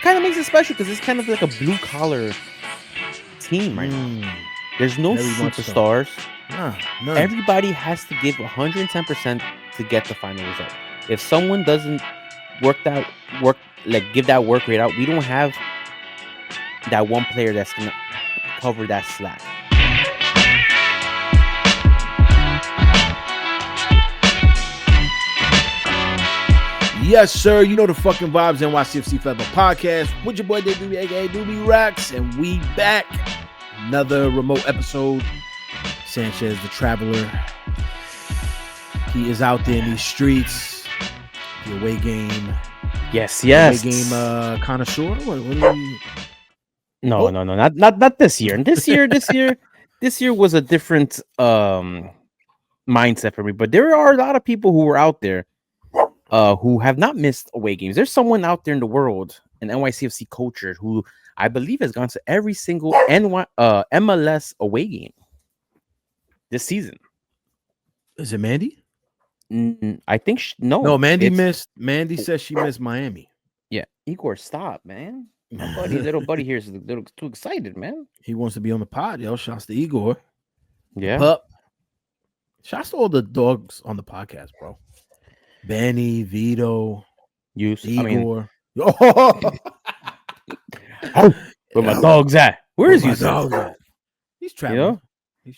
kind of makes it special because it's kind of like a blue collar team right now. There's no superstars. None. Everybody has to give 110% to get the final result. If someone doesn't give that work rate out, we don't have that one player that's gonna cover that slack. Yes, sir. You know the fucking vibes. NYCFC Forever podcast with your boy Doobz, aka Doobz Racks, and we back. Another remote episode. Sanchez, the traveler. He is out there in these streets. The away game. Yes. Away game connoisseur. What are you? No, not this year. And this year was a different mindset for me. But there are a lot of people who were out there who have not missed away games. There's someone out there in the world, an NYCFC culture, who I believe has gone to every single MLS away game this season. Is it Mandy? I think no. Mandy missed. Mandy says she missed Miami. Yeah, Igor, stop, man. My little buddy here is a little too excited, man. He wants to be on the pod, yo. Shouts to Igor. Yeah. Pup. Shouts to all the dogs on the podcast, bro. Benny, Vito, Igor. Where my dog's at? Where is my dog at? He's traveling. You know?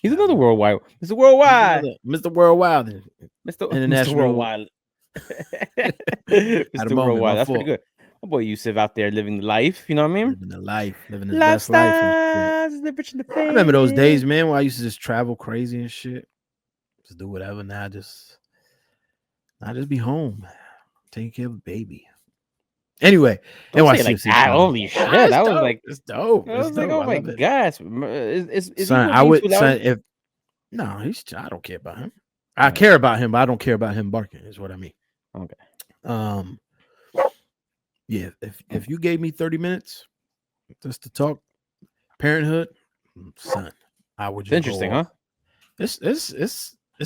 He's another worldwide. Mr. Worldwide. Mr. Worldwide. Mr. International. Mr. Worldwide. Mr. Worldwide. That's pretty good. My boy Yousef out there living the life. You know what I mean? Living the life. Living his best life. I remember those days, man, where I used to just travel crazy and shit. Just do whatever. Now I just be home, taking care of a baby. Anyway, NYCFC. Like holy shit! That was like it's dope. I was like, oh my gosh! Is son, I would. Son, if no, I don't care about him. I care about him, but I don't care about him barking. Is what I mean. Okay. Yeah. If you gave me 30 minutes just to talk parenthood, son, I would. It's interesting, huh? It's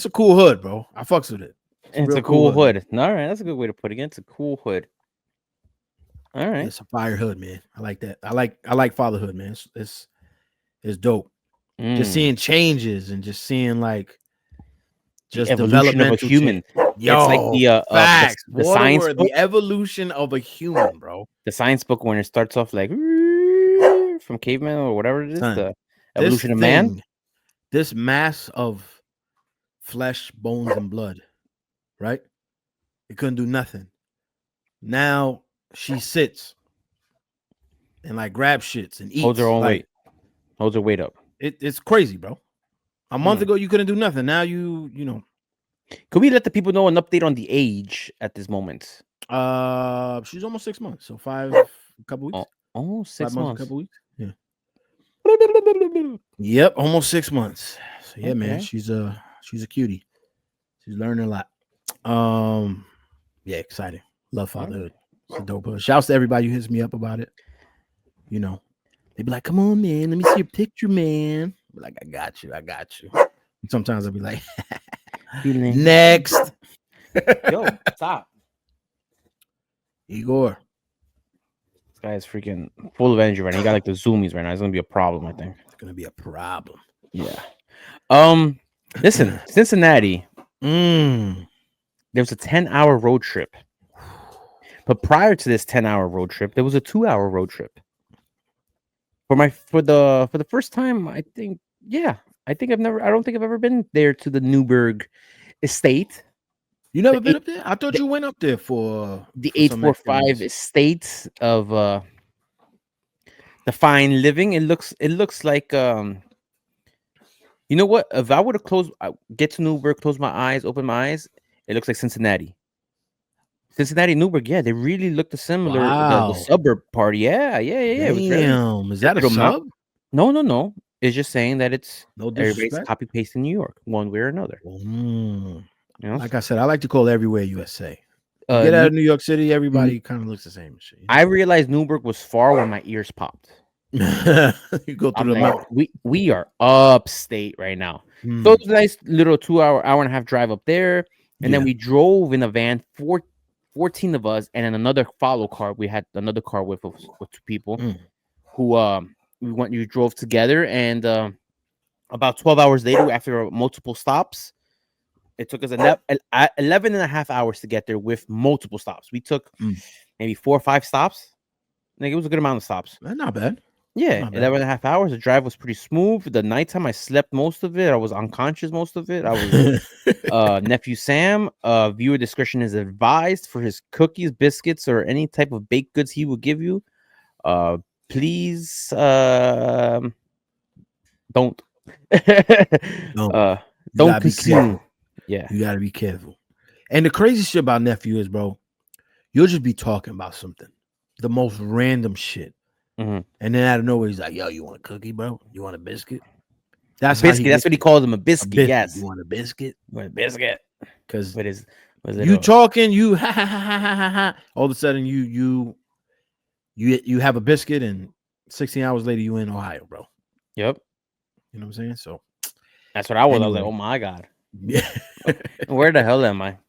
a cool hood, bro. I fucks with it. It's a cool hood. All right, that's a good way to put it. It's a cool hood. All right, it's a fire hood, man. I like that. I like fatherhood, man. It's dope. Just seeing changes and just seeing like just the evolution of a human. Yo, it's like the facts. The science book. The evolution of a human, bro. The science book when it starts off like from caveman or whatever it is, son, the evolution of man. This mass of flesh, bones, and blood. Right? It couldn't do nothing. Now she sits and like grabs shits and eats. Holds her own weight. Holds her weight up. It's crazy, bro. A month ago you couldn't do nothing. Now you know. Could we let the people know an update on the age at this moment? She's almost 6 months. So a couple weeks. Almost 6 months. A couple weeks. Yeah. Yep, almost 6 months. So yeah, okay. Man, she's a cutie. She's learning a lot. Yeah, exciting. Love fatherhood. It's a dope hood. Shouts to everybody who hits me up about it. You know, they be like, "Come on, man, let me see your picture, man." I be like, I got you. And sometimes I'll be like, next. Yo, stop. Igor. This guy is freaking full of energy right now. He got like the zoomies right now. It's gonna be a problem, I think. It's gonna be a problem. Yeah. Listen, Cincinnati. There was a 10-hour road trip. But prior to this 10-hour road trip, there was a 2-hour road trip. For the first time, I think I don't think I've ever been there to the Newburgh estate. You never been up there? I thought you went up there for the 845 estate of the fine living. It looks like you know what? If I were to get to Newburgh, close my eyes, open my eyes, it looks like Cincinnati. Cincinnati, Newburgh, yeah, they really look similar. Wow. The suburb part, yeah. Damn, is that a sub? No. It's just saying that it's everybody's copy paste in New York, one way or another. You know? Like I said, I like to call everywhere USA. Get out of New York City, everybody kind of looks the same. Shit, you know? I realized Newburgh was far when my ears popped. You go through the mountain. We are upstate right now. So it's a nice little 2 hour and a half drive up there. And then we drove in a van for 14 of us, and then another follow car. We had another car with 2 people who we drove together, and about 12 hours later, after multiple stops, it took us 11 and a half hours to get there with multiple stops. We took maybe 4 or 5 stops. Like, it was a good amount of stops. That's not bad. Yeah, Not bad. 11 and a half hours. The drive was pretty smooth. The nighttime, I slept most of it. I was unconscious most of it. I was nephew Sam. Viewer discretion is advised for his cookies, biscuits, or any type of baked goods he will give you. Please don't. Don't Consume. Yeah, you gotta be careful. And the crazy shit about nephew is, bro, you'll just be talking about something, the most random shit. And then out of nowhere, he's like, "Yo, you want a cookie, bro? You want a biscuit?" That's biscuit. That's what he calls him, a biscuit. Yes. You want a biscuit? You want a biscuit? Because you talking, you ha ha ha ha ha ha. All of a sudden, you have a biscuit, and 16 hours later, you in Ohio, bro. Yep. You know what I'm saying? So that's what I was. Anyway. I was like, oh my god. Yeah. Where the hell am I?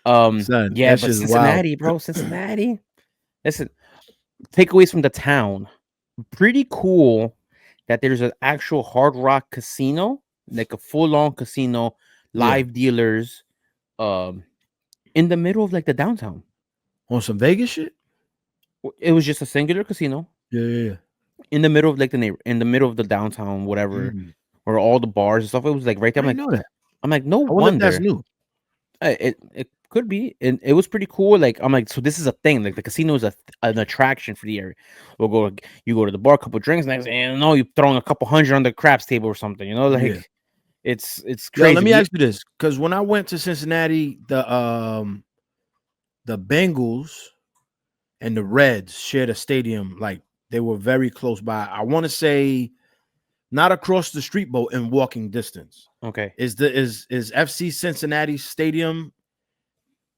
Son, yeah, but Cincinnati, bro. Cincinnati. Listen. Takeaways from the town. Pretty cool that there's an actual Hard Rock casino, like a full-on casino, live dealers, in the middle of like the downtown. On some Vegas shit? It was just a singular casino. Yeah. In the middle of like in the middle of the downtown, whatever, where all the bars and stuff. It was like right there. I know that. I'm like, no wonder. That's new. It could be, and it was pretty cool. Like, I'm like, so this is a thing. Like, the casino is an attraction for the area. You go to the bar, a couple drinks, next thing you know, you're throwing a couple hundred on the craps table or something. You know, like it's crazy. Yo, let me ask you this, because when I went to Cincinnati, the Bengals and the Reds shared a stadium. Like, they were very close by. I want to say not across the street, but in walking distance. Okay. Is FC Cincinnati Stadium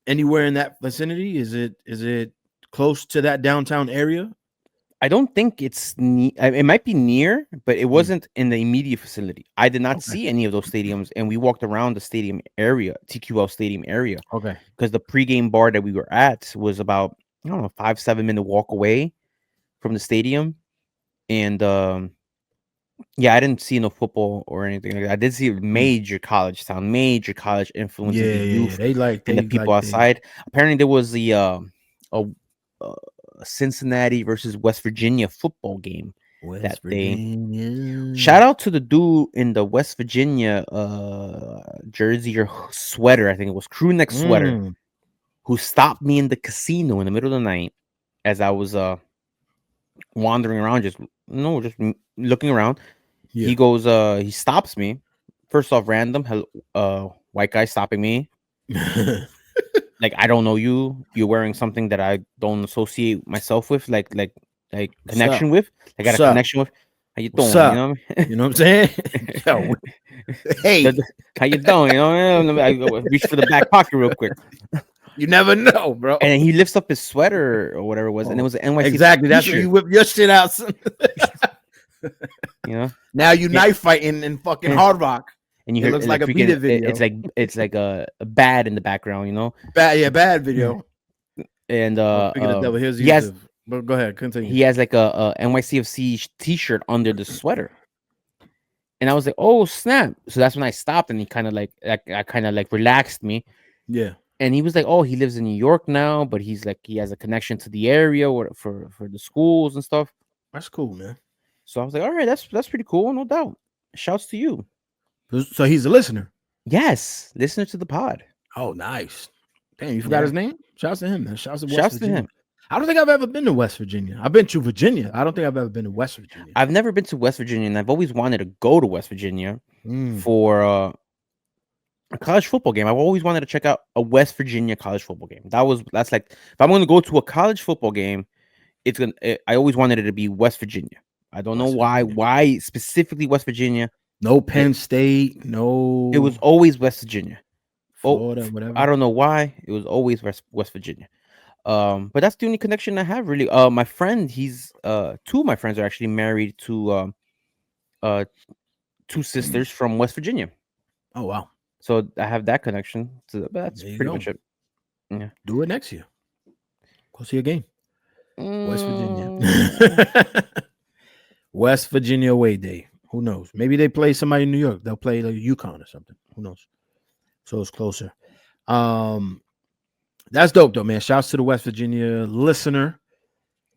anywhere in that vicinity? Is it close to that downtown area? I don't think it's it might be near, but it wasn't in the immediate facility. I did not see any of those stadiums, and we walked around the stadium area, TQL Stadium area. Okay. Because the pregame bar that we were at was about, I don't know, 5-7 minute walk away from the stadium. And yeah, I didn't see no football or anything like that. I did see a major college town, major college influence in the youth and the people outside. Apparently, there was a Cincinnati versus West Virginia football game day. Shout out to the dude in the West Virginia jersey or sweater, I think it was crew neck sweater, who stopped me in the casino in the middle of the night as I was wandering around, just looking around. He goes, he stops me. First off, random white guy stopping me. Like, I don't know you. You're wearing something that I don't associate myself with, like connection with. I got a connection with. How you doing? You know what I mean? You know what I'm saying? Yo, hey, how you doing? You know what I mean? I reach for the back pocket real quick. You never know, bro. And then he lifts up his sweater or whatever it was, and it was an NYCFC. Exactly. That's when you whip your shit out. You know. Now you knife fighting in fucking Hard Rock. And you hear, it looks like a beat video. It's like a bad in the background, you know. Bad video. And he has. But go ahead, continue. He has like a NYCFC t-shirt under the sweater, and I was like, "Oh snap!" So that's when I stopped, and he kind of like relaxed me. Yeah. And he was like, "Oh, he lives in New York now, but he's like he has a connection to the area for the schools and stuff." That's cool, man. So I was like, "All right, that's pretty cool, no doubt." Shouts to you. So he's a listener. Yes, listener to the pod. Oh, nice. Damn, you forgot his name? Shouts to him, man. Shouts to him. I don't think I've ever been to West Virginia. I've been to Virginia. I don't think I've ever been to West Virginia. I've never been to West Virginia, and I've always wanted to go to West Virginia for a college football game. I've always wanted to check out a West Virginia college football game. That's like, if I'm going to go to a college football game, I always wanted it to be West Virginia. I don't know why specifically West Virginia. No Penn State, no. It was always West Virginia. Florida, whatever. I don't know why. It was always West Virginia. But that's the only connection I have, really. My friend, he's two of my friends are actually married to two sisters from West Virginia. Oh wow. So I have that connection. So that's pretty much it. Yeah. Do it next year. Go see a game. West Virginia. West Virginia away day. Who knows? Maybe they play somebody in New York. They'll play like UConn or something. Who knows? So it's closer. That's dope though, man. Shouts to the West Virginia listener.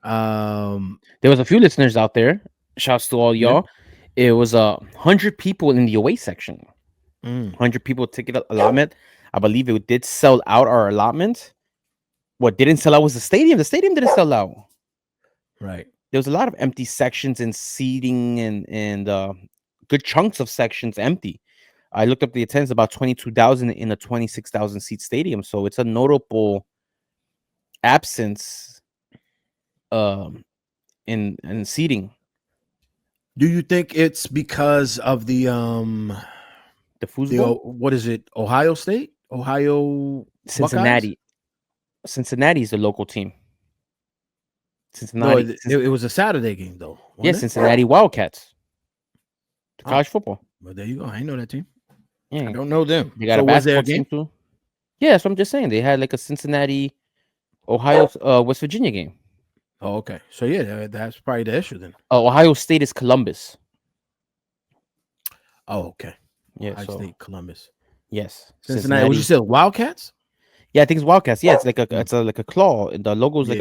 There was a few listeners out there. Shouts to all y'all. It was 100 people in the away section. 100 people ticket allotment. I believe it did sell out our allotment. What didn't sell out was the stadium. The stadium didn't sell out. Right. There was a lot of empty sections and seating and good chunks of sections empty. I looked up the attendance, about 22,000 in a 26,000 seat stadium. So it's a notable absence in seating. Do you think it's because of the foosball? What is it? Ohio State? Ohio Cincinnati. Buckeyes? Cincinnati is the local team. Cincinnati. No, it was a Saturday game though. Yeah, Cincinnati Wildcats. College football. Well, there you go. I know that team. Yeah, I don't know them. They got a basketball team too. Yeah, so I'm just saying they had like a Cincinnati, Ohio, West Virginia game. Oh, okay. So yeah, that's probably the issue then. Ohio State is Columbus. Oh, okay. Yeah, Ohio State, Columbus. Yes, Cincinnati. What you said? Wildcats? Yeah, I think it's Wildcats. Yeah, it's like a claw. The logo is like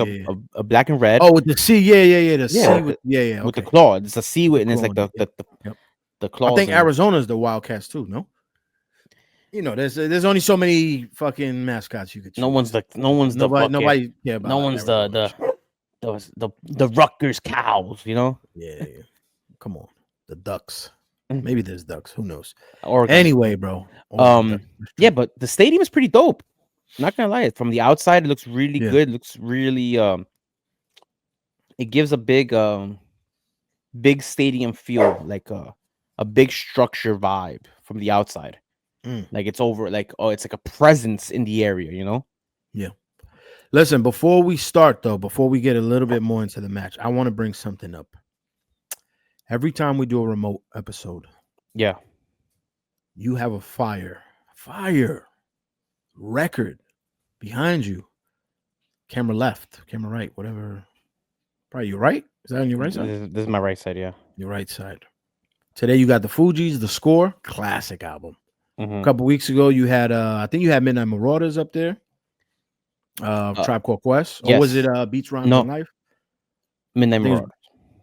a black and red. Oh, with the C. Yeah. The C with okay. With the claw. It's a C with, and it's like the claw. I think Arizona's the Wildcats too. No. You know, there's only so many fucking mascots you could choose. Nobody care about. No one's the Rutgers Cows. You know. Yeah. Come on, the Ducks. Maybe there's Ducks. Who knows? Oregon. Anyway, bro. Yeah, but the stadium is pretty dope. Not gonna lie, from the outside it looks really good. It looks really it gives a big stadium feel, like a big structure vibe from the outside. Like it's over, like it's like a presence in the area, you know? Yeah. Listen, before we start though, before we get a little bit more into the match, I want to bring something up. Every time we do a remote episode, you have a fire record behind you. Camera left, camera right, whatever. Probably your right. Is that on your right side? This is my right side, yeah. Your right side. Today you got the Fugees, The Score, classic album. A couple weeks ago you had I think you had Midnight Marauders up there. Tribe Called Quest. Or was it Beats Rhymes and Life? Midnight Marauders.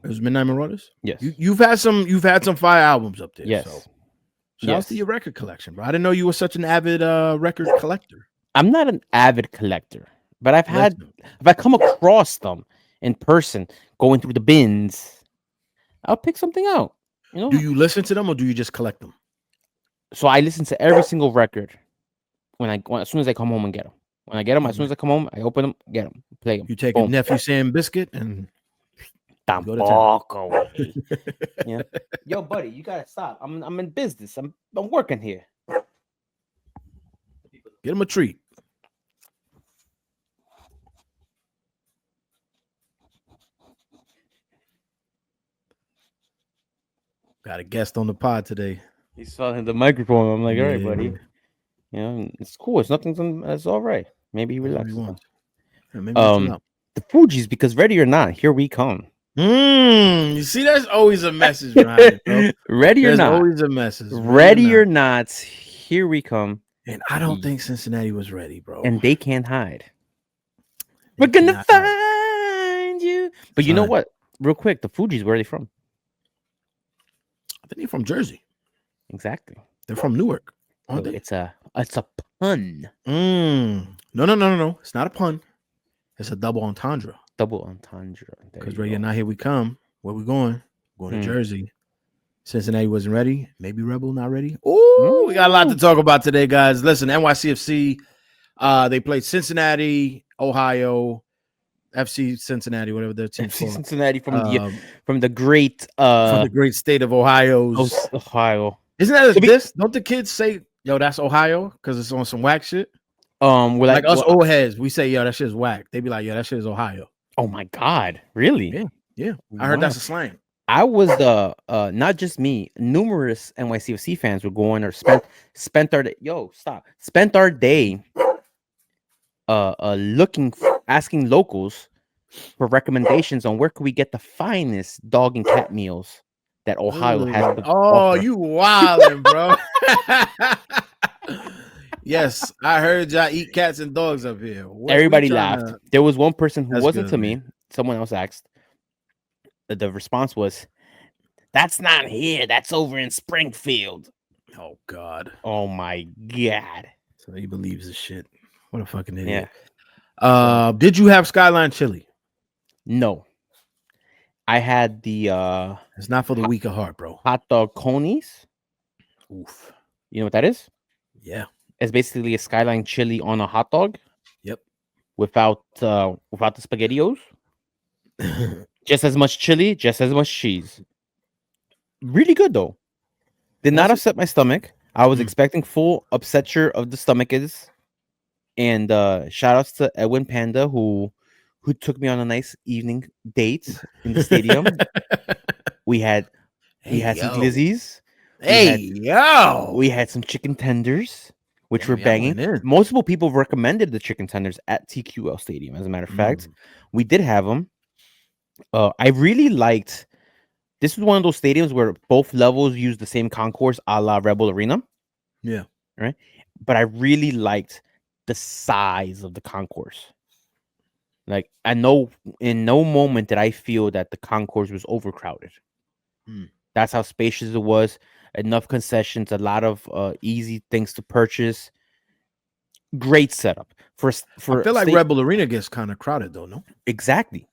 It was Midnight Marauders? Yes. You've had some fire albums up there. Yes. So shout out to your record collection, bro. I didn't know you were such an avid record collector. I'm not an avid collector, but if I come across them in person going through the bins, I'll pick something out. You know? Do you listen to them or do you just collect them? So I listen to every single record as soon as I come home and get them. When I get them, as soon as I come home, I open them, get them, play them. You take a Nephew Sam Biscuit and walk away. Yeah. Yo, buddy, you gotta stop. I'm in business. I'm working here. Get him a treat. Got a guest on the pod today. He saw the microphone. I'm like, all right, buddy. You know, it's cool. It's nothing. It's all right. Maybe he relaxes. The Fugees, because ready or not, here we come. You see, there's always a message behind it, bro. Ready or not, always a message. Ready or not, here we come. And I don't think Cincinnati was ready, bro. And they can't hide. We're gonna find you. But you know what? Real quick, the Fugees, where are they from? I think they're from Jersey. Exactly. They're from Newark. It's a pun. No. It's not a pun. It's a double entendre. Double entendre. Because right now, here we come. Where we going? Going to Jersey. Cincinnati wasn't ready. Maybe Rebel not ready. Oh, we got a lot to talk about today, guys. Listen, NYCFC. They played Cincinnati, Ohio, FC Cincinnati, whatever their team's called. Cincinnati from the great state of Ohio. Ohio. Isn't that this? Don't the kids say, "Yo, that's Ohio," because it's on some whack shit? Like us old heads, we say, "Yo, that shit is whack." They be like, "Yo, that shit is Ohio." Oh my God, really? Yeah. I heard that's a slang. I was not just me. Numerous NYCFC fans were going or spent our day asking locals for recommendations on where could we get the finest dog and cat meals that Ohio has to Oh, offer. you wildin', bro. Yes, I heard y'all eat cats and dogs up here. We Everybody trying laughed. to. There was one person who That's wasn't good, to man. me. Someone else asked. The response was, "That's not here. That's over in Springfield." Oh God. Oh my god. So he believes this shit. What a fucking idiot. Yeah. Did you have Skyline Chili? No. I had the It's not for the weak of heart, bro. hot dog conies. Oof. You know what that is? Yeah. It's basically a Skyline chili on a hot dog Yep. without the spaghettios. Just as much chili, just as much cheese. Really good though. Did not upset my stomach. I was expecting full upsetture of the stomach is. And shout outs to Edwin Panda who took me on a nice evening date in the stadium. We had some glizzies. We had some chicken tenders, which were banging. Multiple people recommended the chicken tenders at TQL Stadium. As a matter of fact, we did have them. I really liked. This was one of those stadiums where both levels use the same concourse, a la Rebel Arena. Yeah. Right. But I really liked the size of the concourse. Like, I know in no moment did I feel that the concourse was overcrowded. That's how spacious it was. Enough concessions, a lot of easy things to purchase. Great setup for. I feel like Rebel Arena gets kind of crowded though, no? Exactly.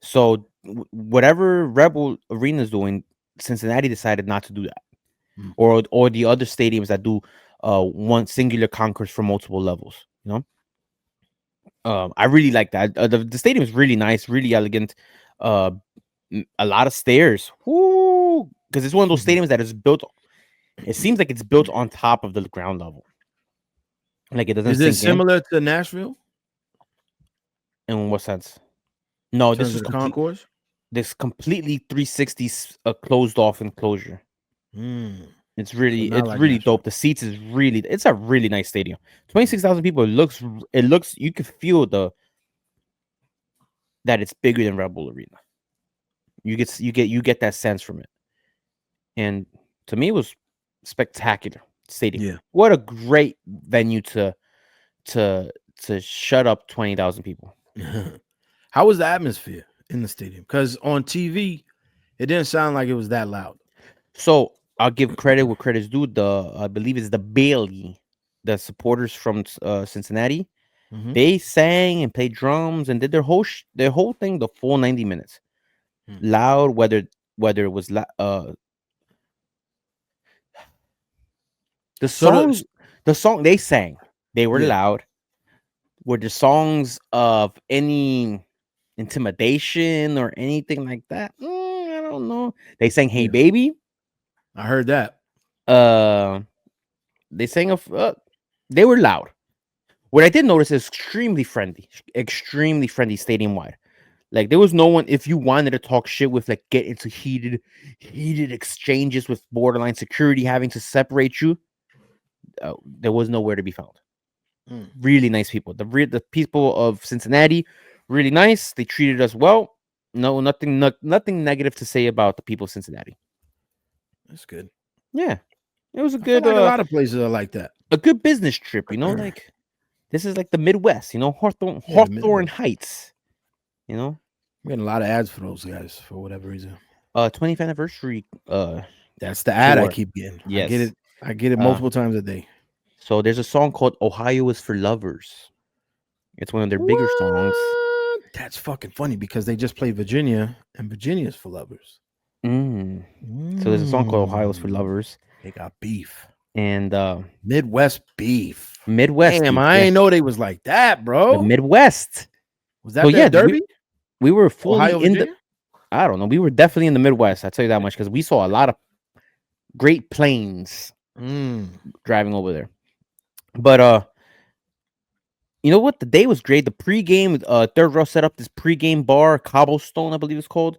So whatever Rebel Arena is doing, Cincinnati decided not to do that, or the other stadiums that do one singular concourse for multiple levels. You know, I really like that. The stadium is really nice, really elegant. A lot of stairs. Woo! Because it's one of those stadiums that is built. It seems like it's built on top of the ground level. Like it doesn't. Is it similar to Nashville? In what sense? No, this is concourse. This completely 360 closed off enclosure. It's really dope. The seats is it's a really nice stadium. 26,000 people. It looks you can feel that it's bigger than Rebel Arena. You get that sense from it. And to me it was spectacular stadium. Yeah. What a great venue to shut up 20,000 people. How was the atmosphere in the stadium? Because on TV, it didn't sound like it was that loud. So I'll give credit where credit's due. I believe it's the Bailey, the supporters from Cincinnati. They sang and played drums and did their whole thing the full 90 minutes. Loud, whether it was the song they sang, they were loud. Were the songs of any intimidation or anything like that? I don't know. They sang "Hey Baby." I heard that. They sang they were loud. What I did notice is extremely friendly stadium wide. Like there was no one, if you wanted to talk shit with, like, get into heated exchanges with borderline security having to separate you, there was nowhere to be found. Really nice people. The people of Cincinnati, really nice. They treated us well. No, nothing negative to say about the people of Cincinnati. That's good. Yeah, it was a good. Like a lot of places are like that. A good business trip, like this is like the Midwest, Hawthorne Heights. I'm getting a lot of ads for those guys for whatever reason. 20th anniversary. That's the ad I keep getting. Yes, I get it multiple times a day. So there's a song called "Ohio is for Lovers." It's one of their bigger songs. That's fucking funny because they just played Virginia, and Virginia is for lovers. So there's a song called "Ohio is for Lovers." They got beef and Midwest beef. Midwest. Damn, I ain't know they was like that, bro. The Midwest. Was that Derby? We were fully Ohio, in Virginia? I don't know. We were definitely in the Midwest. I'll tell you that much because we saw a lot of great planes driving over there. But you know what? The day was great. The pregame, third row set up this pregame bar, Cobblestone, I believe it's called.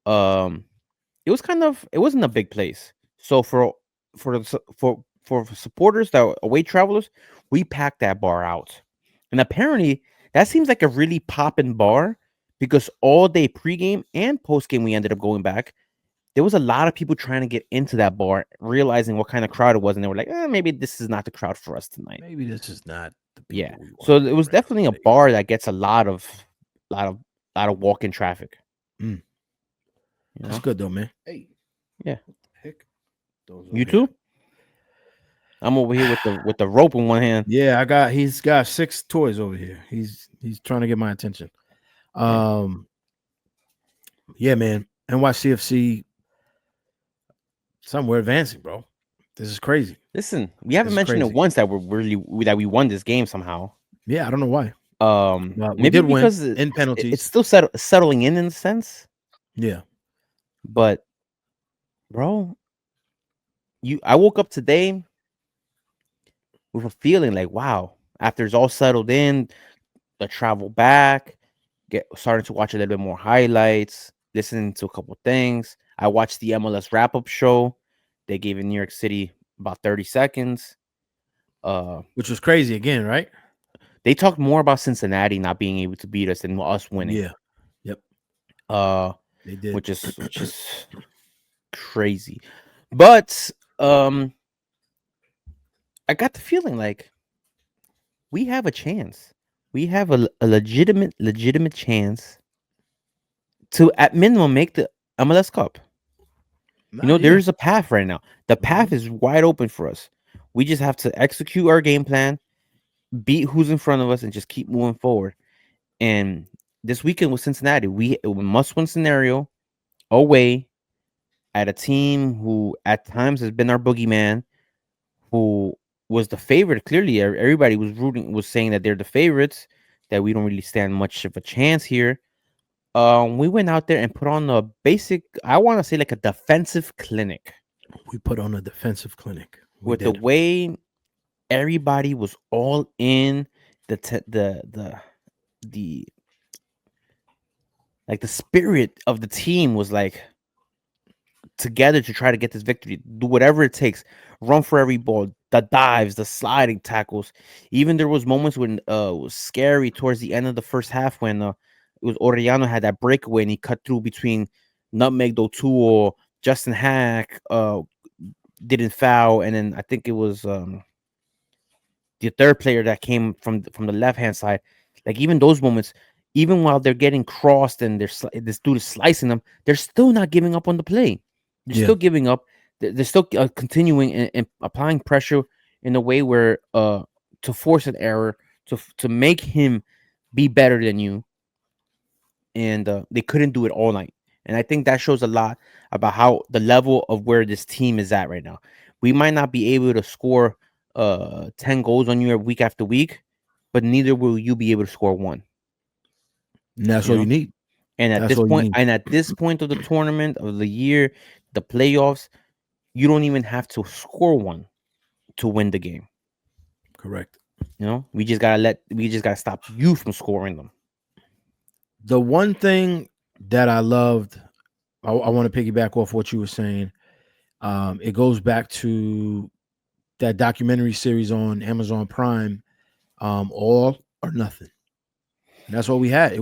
It wasn't a big place. So for supporters that were away travelers, we packed that bar out. And apparently, that seems like a really poppin' bar because all day pregame and postgame, we ended up going back. There was a lot of people trying to get into that bar, realizing what kind of crowd it was, and they were like, maybe this is not the crowd for us tonight. Maybe this is not the Yeah. people we want. So it was definitely a bar that gets a lot of walk-in traffic. Mm. You know? That's good though, man. Hey. Yeah. Heck. You too? I'm over here with the rope in one hand. Yeah, he's got 6 toys over here. He's trying to get my attention. Yeah, man. NYCFC, we're advancing, bro. This is crazy. Listen, we haven't mentioned it once that we won this game somehow. Yeah, I don't know why. Maybe did because win in penalties. It's still settling in a sense. Yeah. But bro, I woke up today with a feeling like, wow, after it's all settled in, the travel back, starting to watch a little bit more highlights, listening to a couple things. I watched the MLS wrap-up show. They gave in New York City about 30 seconds. Which was crazy again, right? They talked more about Cincinnati not being able to beat us than us winning. Yeah. Yep. They did. Which is crazy. But I got the feeling like we have a chance. We have a legitimate chance to, at minimum, make the MLS Cup. There's a path right now. The path is wide open for us. We just have to execute our game plan, beat who's in front of us, and just keep moving forward. And this weekend with Cincinnati, we must-win scenario away at a team who at times has been our boogeyman, who was the favorite. Clearly, everybody was saying that they're the favorites, that we don't really stand much of a chance here. We went out there and put on a basic, I want to say like a defensive clinic. We put on a defensive clinic. With the way everybody was all in, the spirit of the team was like together to try to get this victory. Do whatever it takes. Run for every ball, the dives, the sliding tackles. Even there was moments when it was scary towards the end of the first half when it was Orellano had that breakaway and he cut through between Nutmeg Dotuo, Justin Hack didn't foul, and then I think it was the third player that came from the left hand side. Like even those moments, even while they're getting crossed and this dude is slicing them, they're still not giving up on the play. They're still giving up. They're still continuing and applying pressure in a way where to force an error, to make him be better than you. And they couldn't do it all night. And I think that shows a lot about how the level of where this team is at right now. We might not be able to score 10 goals on you week after week, but neither will you be able to score one. And that's all you need. And at this point of the tournament, of the year, the playoffs, you don't even have to score one to win the game. Correct. We just gotta stop you from scoring them. The one thing that I loved, I want to piggyback off what you were saying. It goes back to that documentary series on Amazon Prime, All or Nothing. And that's what we had. It's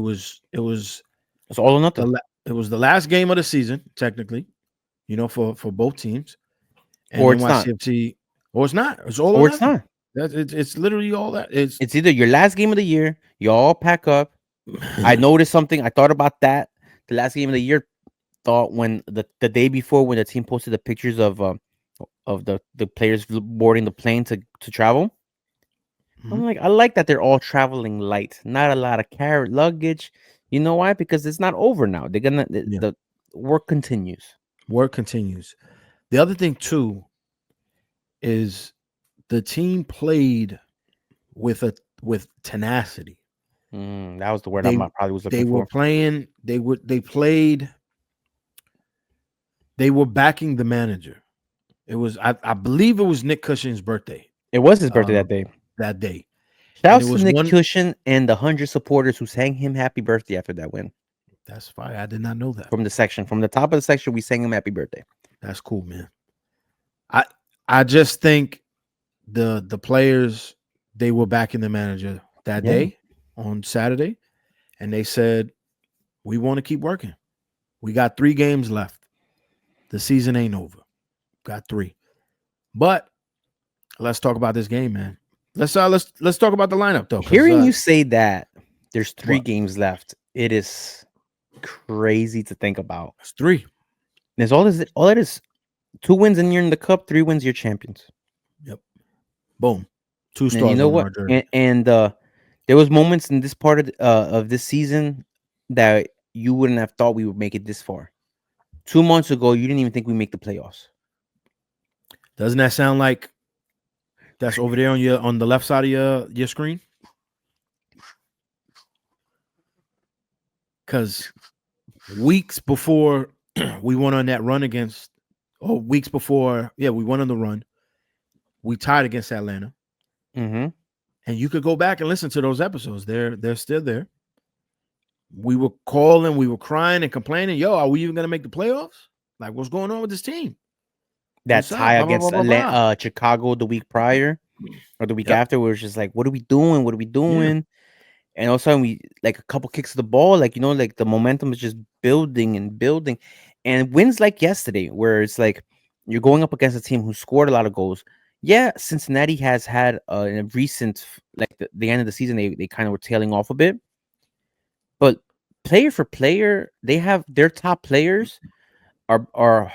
all or nothing. It was the last game of the season, technically, for both teams. And or it's not. Or it's not. It's all or it's not. It's literally all that. It's either your last game of the year, you all pack up. I noticed something. I thought about that. The last game of the year, thought when the day before when the team posted the pictures of the players boarding the plane to travel. Mm-hmm. I'm like, I like that they're all traveling light, not a lot of carry luggage. You know why? Because it's not over now. They're gonna the work continues. Work continues. The other thing too is the team played with tenacity. That was the word I probably was looking for. They were playing. They were backing the manager. It was, I believe, it was Nick Cushing's birthday. It was his birthday that day. Shout out to Nick Cushion and the 100 supporters who sang him happy birthday after that win. That's fine. I did not know that. From the top of the section, we sang him happy birthday. That's cool, man. I just think the players, they were backing the manager that day on Saturday, and they said, we want to keep working. We got 3 games left. The season ain't over. Got 3. But let's talk about this game, man. Let's talk about the lineup though. Hearing you say that there's 3 what? games left, it is crazy to think about. It's 3. There's all it is. 2 wins and you're in the cup, 3 wins, you're champions. Yep. Boom. 2 stars. And you know what? And there was moments in this part of this season that you wouldn't have thought we would make it this far. 2 months ago, you didn't even think we make the playoffs. Doesn't that sound like that's over there on the left side of your screen? Because weeks before we went on that run against, weeks before, we went on the run. We tied against Atlanta. Mm-hmm. And you could go back and listen to those episodes. They're still there. We were calling, we were crying and complaining. Yo, are we even going to make the playoffs? Like, what's going on with this team? That tie against Chicago the week prior or the week after, we were just like, what are we doing? What are we doing? Yeah. And all of a sudden, we like a couple kicks of the ball, like, like the momentum is just building and building. And wins like yesterday, where it's like you're going up against a team who scored a lot of goals. Yeah, Cincinnati has had in a recent, like the end of the season, they kind of were tailing off a bit. But player for player, they have their top players are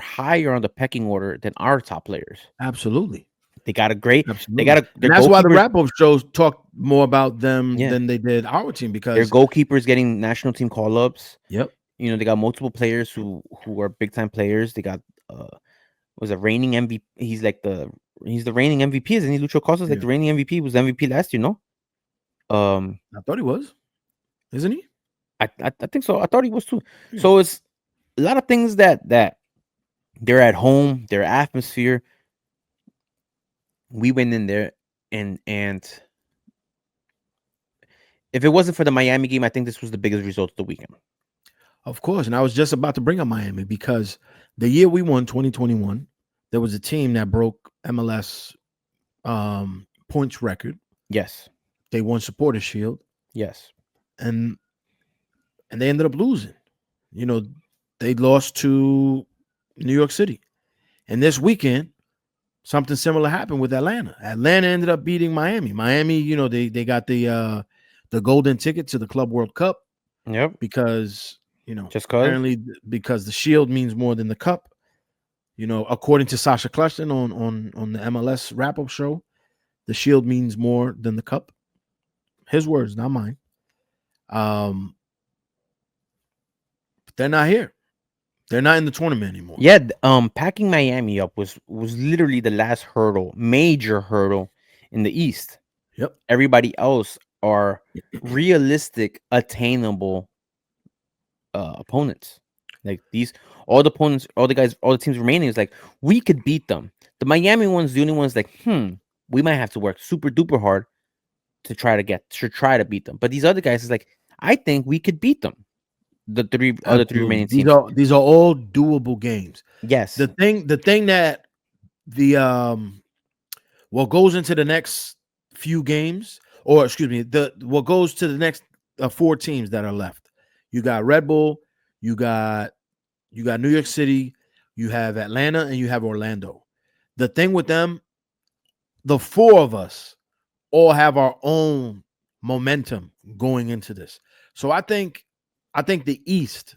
higher on the pecking order than our top players. Absolutely. They got a great. Absolutely. And that's why the wrap-up shows talk more about them than they did our team, because their goalkeepers getting national team call-ups. Yep. They got multiple players who are big-time players. They got was a reigning MVP. He's the reigning MVP, isn't he? Lucho Costa's like the reigning MVP. Was the MVP last year, no? I thought he was. Isn't he? I think so. I thought he was too. Yeah. So it's a lot of things that they're at home, their atmosphere. We went in there and if it wasn't for the Miami game, I think this was the biggest result of the weekend. Of course. And I was just about to bring up Miami, because the year we won, 2021, there was a team that broke MLS points record. Yes. They won Supporters Shield. Yes. And they ended up losing. They lost to New York City. And this weekend, something similar happened with Atlanta. Atlanta ended up beating Miami. Miami, they got the golden ticket to the Club World Cup. Yep. Because, just apparently because the Shield means more than the Cup. According to Sasha Clutchton on the MLS wrap-up show, the Shield means more than the Cup. His words, not mine. But they're not here. They're not in the tournament anymore. Yeah, packing Miami up was literally the last major hurdle in the East. Yep. Everybody else are realistic, attainable opponents. Like all the teams remaining is like, we could beat them. The Miami one's the only one's like, we might have to work super duper hard to try to beat them. But these other guys is like, I think we could beat them. The other three remaining teams. These are all doable games. Yes. The thing that what goes into the next few games, or excuse me, what goes to the next 4 teams that are left. You got Red Bull, you got New York City, you have Atlanta, and you have Orlando. The thing with them, the 4 of us all have our own momentum going into this. So I think the East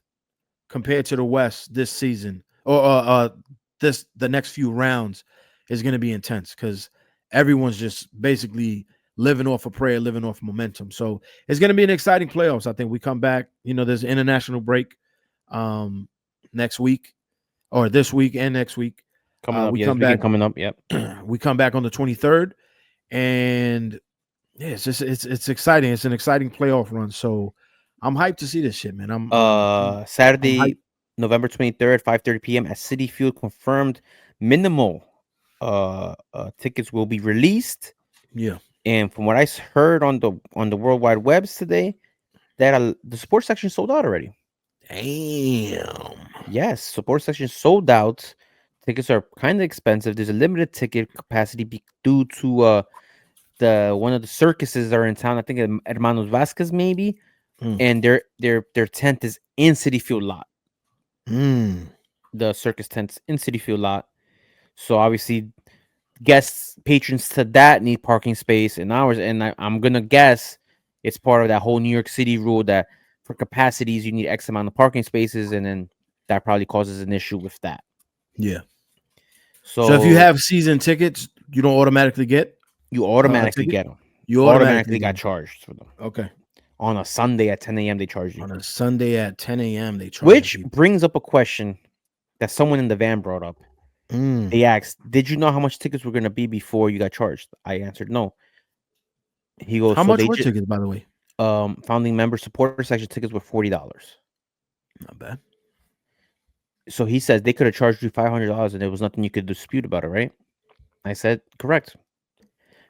compared to the West this season, or the next few rounds, is going to be intense, because everyone's just basically living off of prayer, living off momentum. So it's going to be an exciting playoffs. I think we come back. There's an international break next week, or this week and next week. Coming up. Yep. We come back on the 23rd, and it's exciting. It's an exciting playoff run. So I'm hyped to see this shit, man. I'm Saturday, November 23rd, 5:30 p.m. at Citi Field. Confirmed minimal tickets will be released. Yeah. And from what I heard on the World Wide Webs today, that the sports section sold out already. Damn. Yes, support section sold out. Tickets are kind of expensive. There's a limited ticket capacity due to the one of the circuses are in town. I think Hermanos Vasquez maybe, Mm. and their tent is in City Field lot. Mm. The circus tents in City Field lot. So obviously, guests patrons to that need parking space in ours, and I'm gonna guess it's part of that whole New York City rule that for capacities you need X amount of parking spaces, and then that probably causes an issue with that. Yeah. So if you So have season tickets, you don't automatically get you a automatically ticket. get them. You Automatically got get charged for them. them. Okay. On a Sunday at 10 a.m. they charge you. On a Sunday at 10 a.m. they charge Which people. brings up a question that someone in the van brought up. Mm. They asked, "Did you know how much tickets were going to be before you got charged?" I answered no. He goes, How "So much they were tickets, by the way? founding member supporter section tickets were $40." Not bad. So he says they could have charged you $500 and there was nothing you could dispute about it, right? I said correct,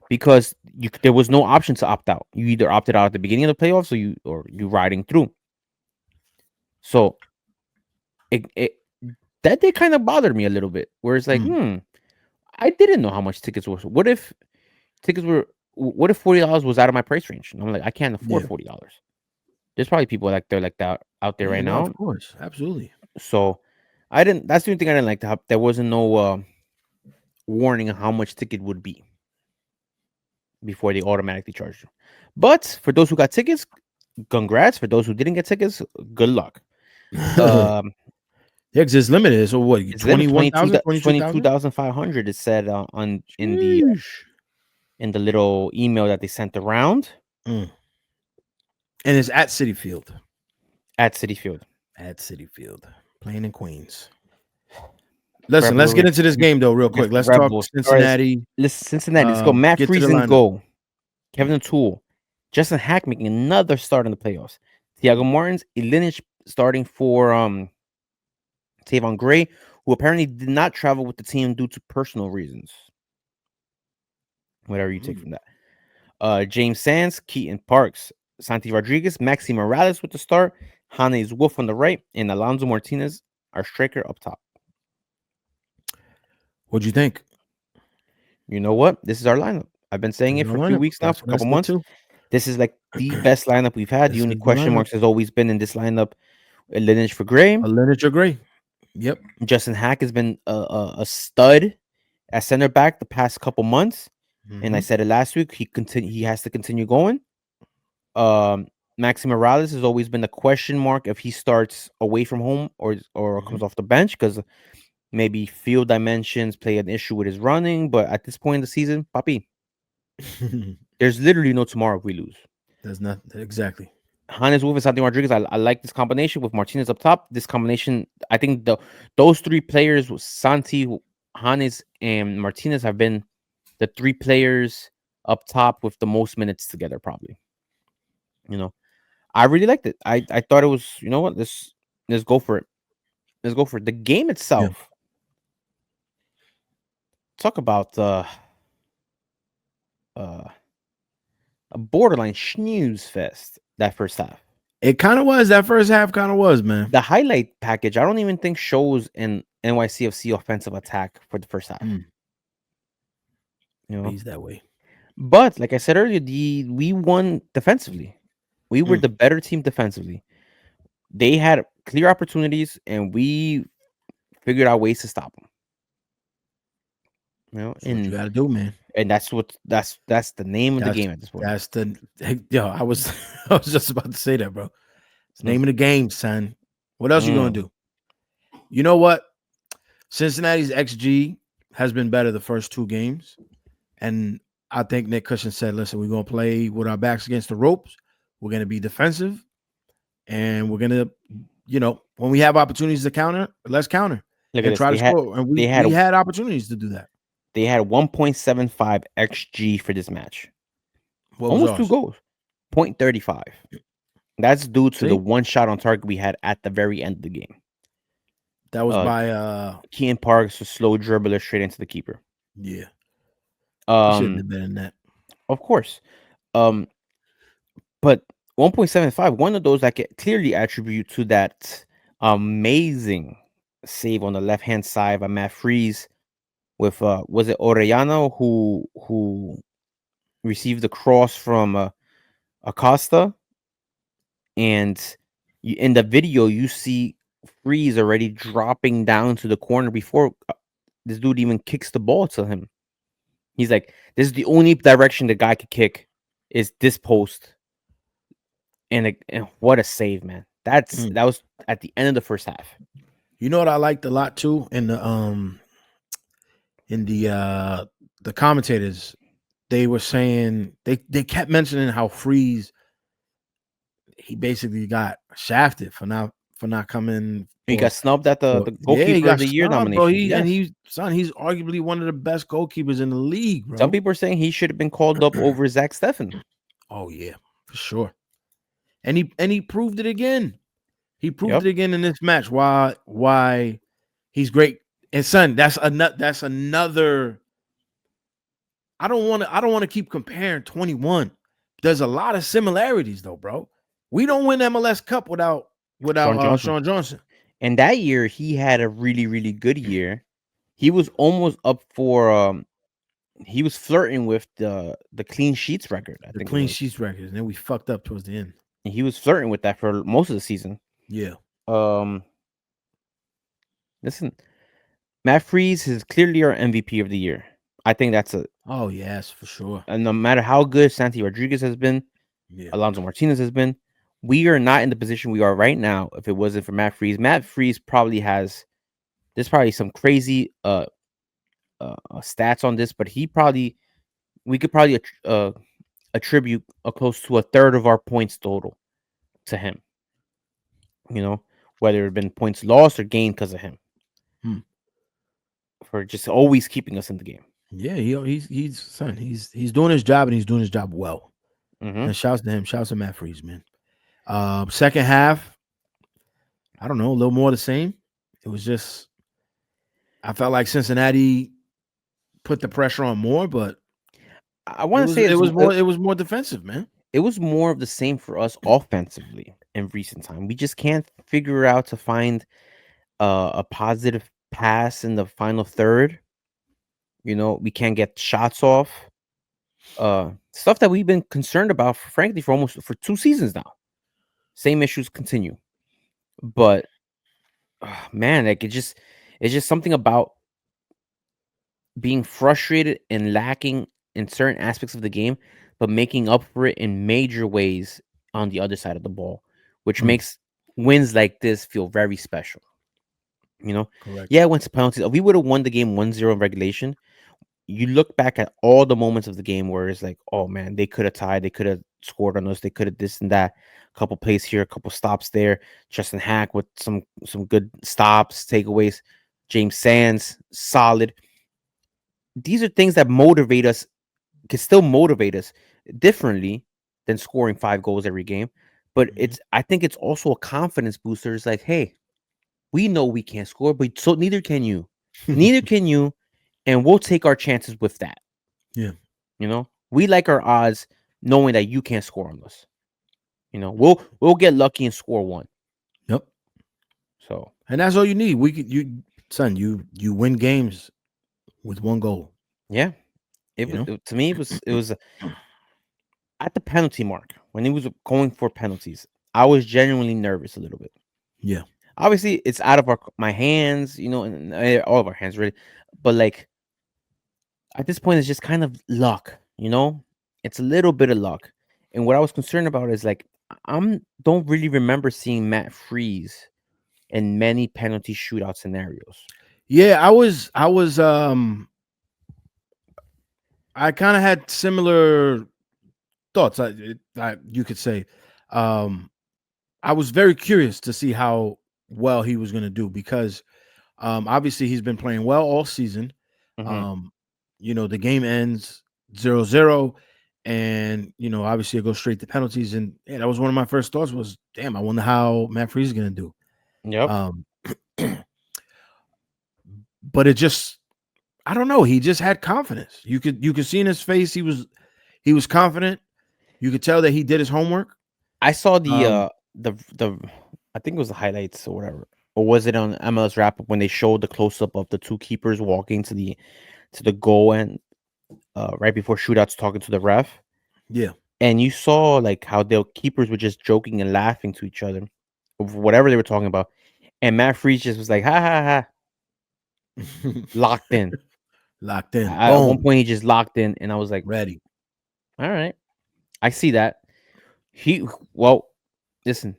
because there was no option to opt out. You either opted out at the beginning of the playoffs or you riding through. So it that did kind of bother me a little bit. Where it's like, I didn't know how much tickets were. What if $40 was out of my price range? And I'm like, I can't afford Yeah. $40. There's probably people like that out there Yeah, right no, now. of course. Absolutely. So I didn't. That's the only thing I didn't like. There wasn't no warning on how much ticket would be before they automatically charge you. But for those who got tickets, congrats. For those who didn't get tickets, good luck. Yeah, because it's limited. So what? It's limited 21,000, 22,000? 22,500. It said in the little email that they sent around. And it's at City Field. At City Field. At City Field. Playing in Queens. Listen, let's get into this game, though, real quick. Let's talk Cincinnati. Listen, Cincinnati. Let's go. Matt Friesen, goal. Kevin O'Toole. Justin Hack making another start in the playoffs. Thiago Martins, Ilinic starting for Tavon Gray, who apparently did not travel with the team due to personal reasons. Whatever you take from that. James Sands, Keaton Parks, Santi Rodriguez, Maxi Morales with the start, Hannes Wolf on the right, and Alonso Martinez, our striker, up top. What'd you think? You know what? This is our lineup. I've been saying it for a few weeks now, for a couple months. This is like the best lineup we've had. The only question marks has always been in this lineup, Ilinic for Gray. Ilinic for Gray. Yep. Justin Hack has been a stud at center back the past couple months. And I said it last week. He has to continue going. Maxi Morales has always been a question mark if he starts away from home or comes off the bench, because maybe field dimensions play an issue with his running. But at this point in the season, papi, there's literally no tomorrow if we lose. There's not exactly. Hannes Wolf and Santi Rodriguez. I like this combination with Martinez up top. This combination, I think those three players, Santi, Hannes, and Martinez, have been the three players up top with the most minutes together, probably. I really liked it. I thought it was, you know what, let's go for it. Let's go for it. The game itself. Yeah. Talk about a borderline snooze fest that first half. It kind of was. That first half kind of was, man. The highlight package, I don't even think shows an NYCFC offensive attack for the first half. He's that way. But like I said earlier, we won defensively. We were the better team defensively. They had clear opportunities, and we figured out ways to stop them. That's what you got to do, man. And that's the name of the game at this point. I was just about to say that, bro. It's the name of the game, son. What else you gonna do? You know what? Cincinnati's XG has been better the first two games, and I think Nick Cushing said, "Listen, we're gonna play with our backs against the ropes. We're gonna be defensive, and we're gonna, when we have opportunities to counter, let's counter and try to score." And we had opportunities to do that. They had 1.75 XG for this match. Almost 2 goals. 0.35. That's due to the one shot on target we had at the very end of the game. That was by Keaton Parks, a slow dribbler straight into the keeper. Yeah. Shouldn't have been in that. Of course. But 1.75, one of those I can clearly attribute to that amazing save on the left-hand side by Matt Friesen with was it Orellano who received a cross from Acosta, and in the video you see Freeze already dropping down to the corner before this dude even kicks the ball to him. He's like, "This is the only direction the guy could kick is this post." And what a save, man! That was at the end of the first half. You know what I liked a lot too in the commentators, they were saying they kept mentioning how Freeze, he basically got shafted for not coming. He got snubbed at the goalkeeper of the year nomination. Bro. He's arguably one of the best goalkeepers in the league, bro. Some people are saying he should have been called up over Zach Steffen. Oh yeah, for sure. And he proved it again. He proved it again in this match. Why he's great. And son, that's another. I don't want to keep comparing 21. There's a lot of similarities though, bro. We don't win MLS Cup without Sean Johnson. And that year he had a really, really good year. He was almost up for he was flirting with the clean sheets record. I think clean sheets record, and then we fucked up towards the end. And he was flirting with that for most of the season. Yeah. Listen, Matt Freese is clearly our MVP of the year. I think that's oh yes, for sure. And no matter how good Santi Rodriguez has been, Alonso Martinez has been, we are not in the position we are right now if it wasn't for Matt Freese. Matt Freese probably there's probably some crazy stats on this, but we could probably attribute close to a third of our points total to him. You know, whether it had been points lost or gained because of him. For just always keeping us in the game. Yeah, he's doing his job, and he's doing his job well. And shouts to him. Shouts to Matt Freese, man. Second half, I don't know, a little more the same. It was just, I felt like Cincinnati put the pressure on more, but I want to say it was more defensive, man. It was more of the same for us offensively in recent time. We just can't figure out to find a positive pass in the final third. You know, we can't get shots off. Stuff that we've been concerned about, frankly, for 2 seasons now. Same issues continue, but man, like it's just something about being frustrated and lacking in certain aspects of the game, but making up for it in major ways on the other side of the ball, which makes wins like this feel very special. You know, correct. Yeah, it went to penalties. If we would have won the game 1-0 in regulation, you look back at all the moments of the game where it's like, oh man, they could have tied, they could have scored on us, they could have this and that. A couple plays here, a couple stops there. Justin Hack with some good stops, takeaways. James Sands, solid. These are things that motivate us, can still motivate us differently than scoring 5 goals every game. But I think it's also a confidence booster. It's like, hey, we know we can't score, but so neither can you. Neither can you. And we'll take our chances with that. Yeah. You know, we like our odds knowing that you can't score on us. You know, we'll get lucky and score 1. Yep. So, and that's all you need. You win games with 1 goal. Yeah. To me, it was at the penalty mark when he was going for penalties. I was genuinely nervous a little bit. Yeah. Obviously, it's out of my hands, you know, and all of our hands, really. But like, at this point, it's just kind of luck, you know? It's a little bit of luck. And what I was concerned about is like, don't really remember seeing Matt Freese in many penalty shootout scenarios. Yeah, I kind of had similar thoughts. You could say, I was very curious to see how well he was going to do because, obviously he's been playing well all season. You know, the game ends 0-0, and you know, obviously it goes straight to penalties. And that was one of my first thoughts was, damn, I wonder how Matt Freese is going to do. Yep. But it just, I don't know. He just had confidence. You could see in his face he was confident. You could tell that he did his homework. I saw the I think it was the highlights or whatever, or was it on MLS Wrap Up when they showed the close up of the 2 keepers walking to the goal, and right before shootouts talking to the ref, Yeah. and you saw like how their keepers were just joking and laughing to each other over whatever they were talking about, and Matt Freese just was like ha ha ha, locked in. Locked in. At one Boom. point, he just locked in, and I was like, Ready. all right, I see that. Well, listen,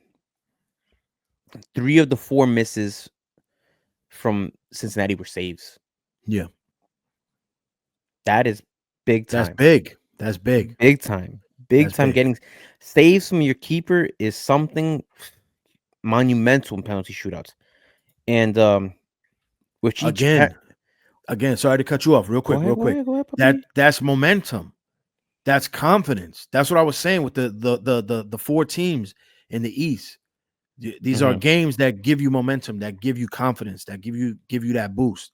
3 of the 4 misses from Cincinnati were saves. Yeah. That is big That's time. big. That's big. Big time. Big That's time. big. Getting saves from your keeper is something monumental in penalty shootouts. And with each Again, sorry to cut you off real quick. Go ahead, puppy. That's momentum. That's confidence. That's what I was saying with the 4 teams in the East. These are games that give you momentum, that give you confidence, that give you that boost.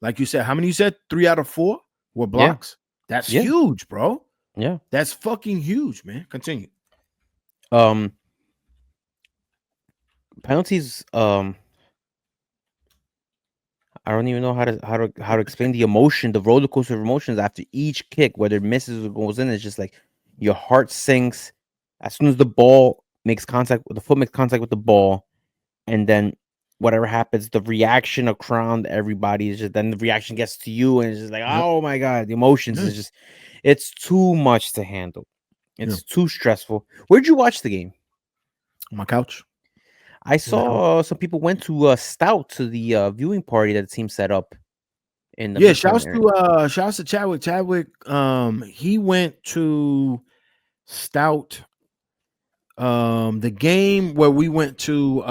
Like you said, how many you said? 3 out of 4 were blocks. Yeah. That's huge, bro. Yeah. That's fucking huge, man. Continue. Penalties, I don't even know how to explain the emotion, the roller coaster of emotions after each kick, whether it misses or goes in. It's just like your heart sinks as soon as the ball makes contact, the foot makes contact with the ball, and then whatever happens, the reaction around everybody is just, then the reaction gets to you, and it's just like, oh my god, the emotions is just, it's too much to handle. It's too stressful. Where'd you watch the game? On my couch. I saw some people went to Stout to the viewing party that the team set up. In the shouts to Chadwick. Chadwick, he went to Stout. The game where we went to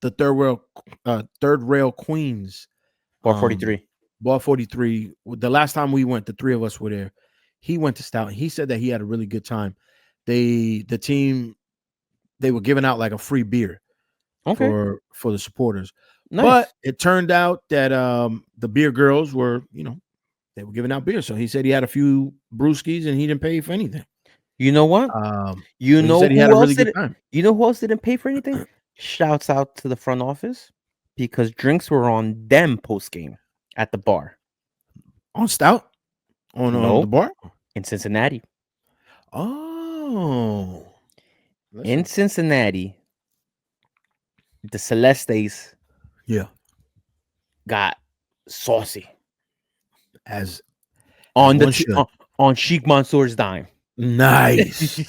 the third rail Queens. Bar 43. Bar 43. The last time we went, the 3 of us were there. He went to Stout and he said that he had a really good time. The team, they were giving out like a free beer for the supporters. Nice. But it turned out that the beer girls were, they were giving out beer. So he said he had a few brewskis and he didn't pay for anything. You know what? You know who else didn't? You know who else didn't pay for anything? Shouts out to the front office because drinks were on them post game at the bar. On Stout? On the bar? In Cincinnati. Oh. In Cincinnati, the Celestes got saucy. As on Sheikh Mansour's dime. Nice.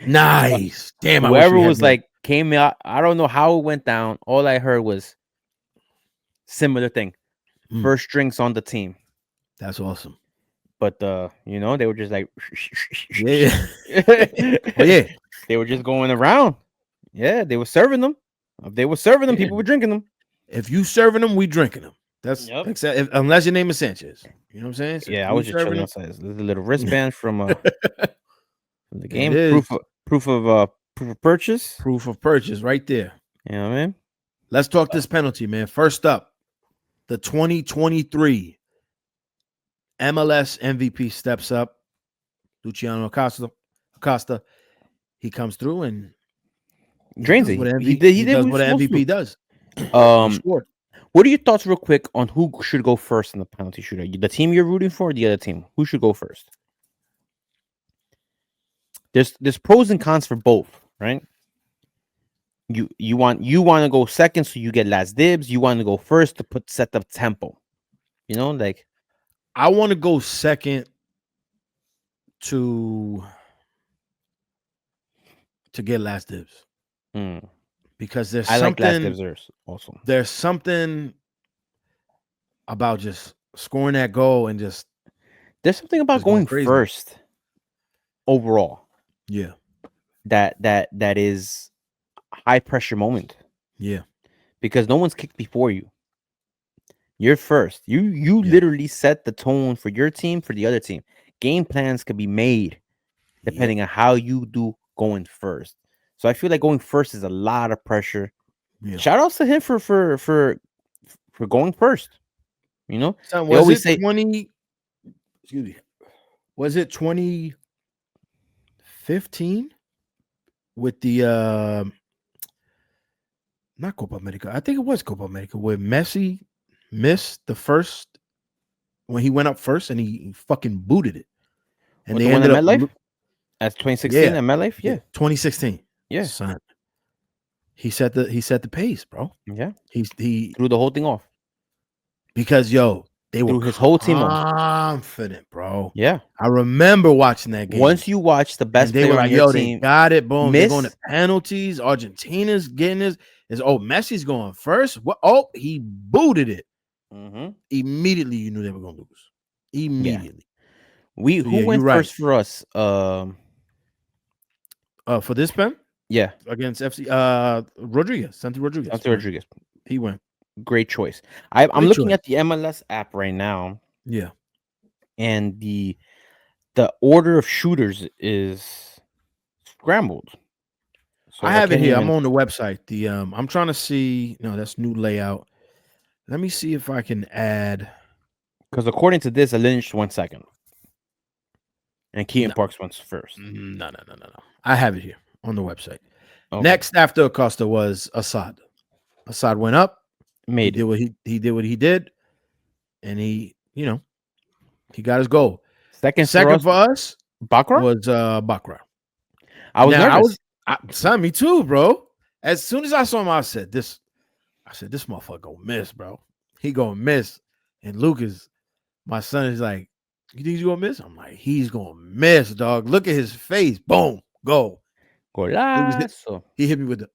Nice. Damn, whoever was like came out. I don't know how it went down. All I heard was similar thing. First drinks on the team. That's awesome. But they were just like yeah. They were just going around. Yeah, they were serving them. If they were serving them, people were drinking them. If you serving them, we drinking them. That's unless your name is Sanchez. You know what I'm saying? So I was just chilling outside. There's a little wristband from the game. Proof of purchase. Proof of purchase right there. You know what I mean? Let's talk this penalty, man. First up, the 2023 MLS MVP steps up. Luciano Acosta. He comes through and drains it. He does what an MVP does. What are your thoughts, real quick, on who should go first in the penalty shootout? The team you're rooting for, or the other team? Who should go first? There's pros and cons for both, right? You want to go second, so you get last dibs. You want to go first to set the tempo. Like I want to go second to get last dibs. Because there's something. Like last dibs also. There's something about just scoring that goal and just. There's something about going first overall. Yeah. That is a high pressure moment. Yeah. Because no one's kicked before you. You're first. You literally set the tone for your team, for the other team. Game plans could be made depending on how you do going first. So I feel like going first is a lot of pressure. Yeah. Shout outs to him for going first. Was it 20? Excuse me. Was it 2015 with the not Copa America? I think it was Copa America where Messi missed the first when he went up first and he fucking booted it. And What, they the one at ended up MetLife? That's 2016 yeah, at MetLife? Yeah. 2016. Yeah. Son. He set the pace, bro. Yeah. He Threw the whole thing off. because they were Threw his whole team off. confident, bro. Yeah. I remember watching that game. Once you watch the best and they player were on like, your yo, team, they got it. Boom. They're going to miss, penalties. Argentina's getting this. Messi's going first. What? Oh, he booted it. mhm. Immediately, you knew they were going to lose. Immediately. Who went you're right. first for us? For this pen Yeah, against FC Rodriguez, Santi Rodriguez. Santi Rodriguez. He went. Great choice. I'm Great looking choice. at the MLS app right now, Yeah. and the order of shooters is scrambled. So I have it can't here. even- I'm on the website. The I'm trying to see. No, that's new layout. Let me see if I can add. because according to this, Lynch went second, and Keaton No. Parks went first. No. I have it here on the website. Okay. Next after Acosta was Assad. Assad went up. Made He did what he did, and he got his goal. second Second for us, Bakra. was Bakra. I was Now, nervous. son, me too, bro. As soon as I saw him, I said this motherfucker gonna miss, bro. He gonna miss. And Lucas, my son, is like, you think he's gonna miss? I'm like, he's gonna miss, dog. Look at his face. Boom, go. Golazo. He hit me with the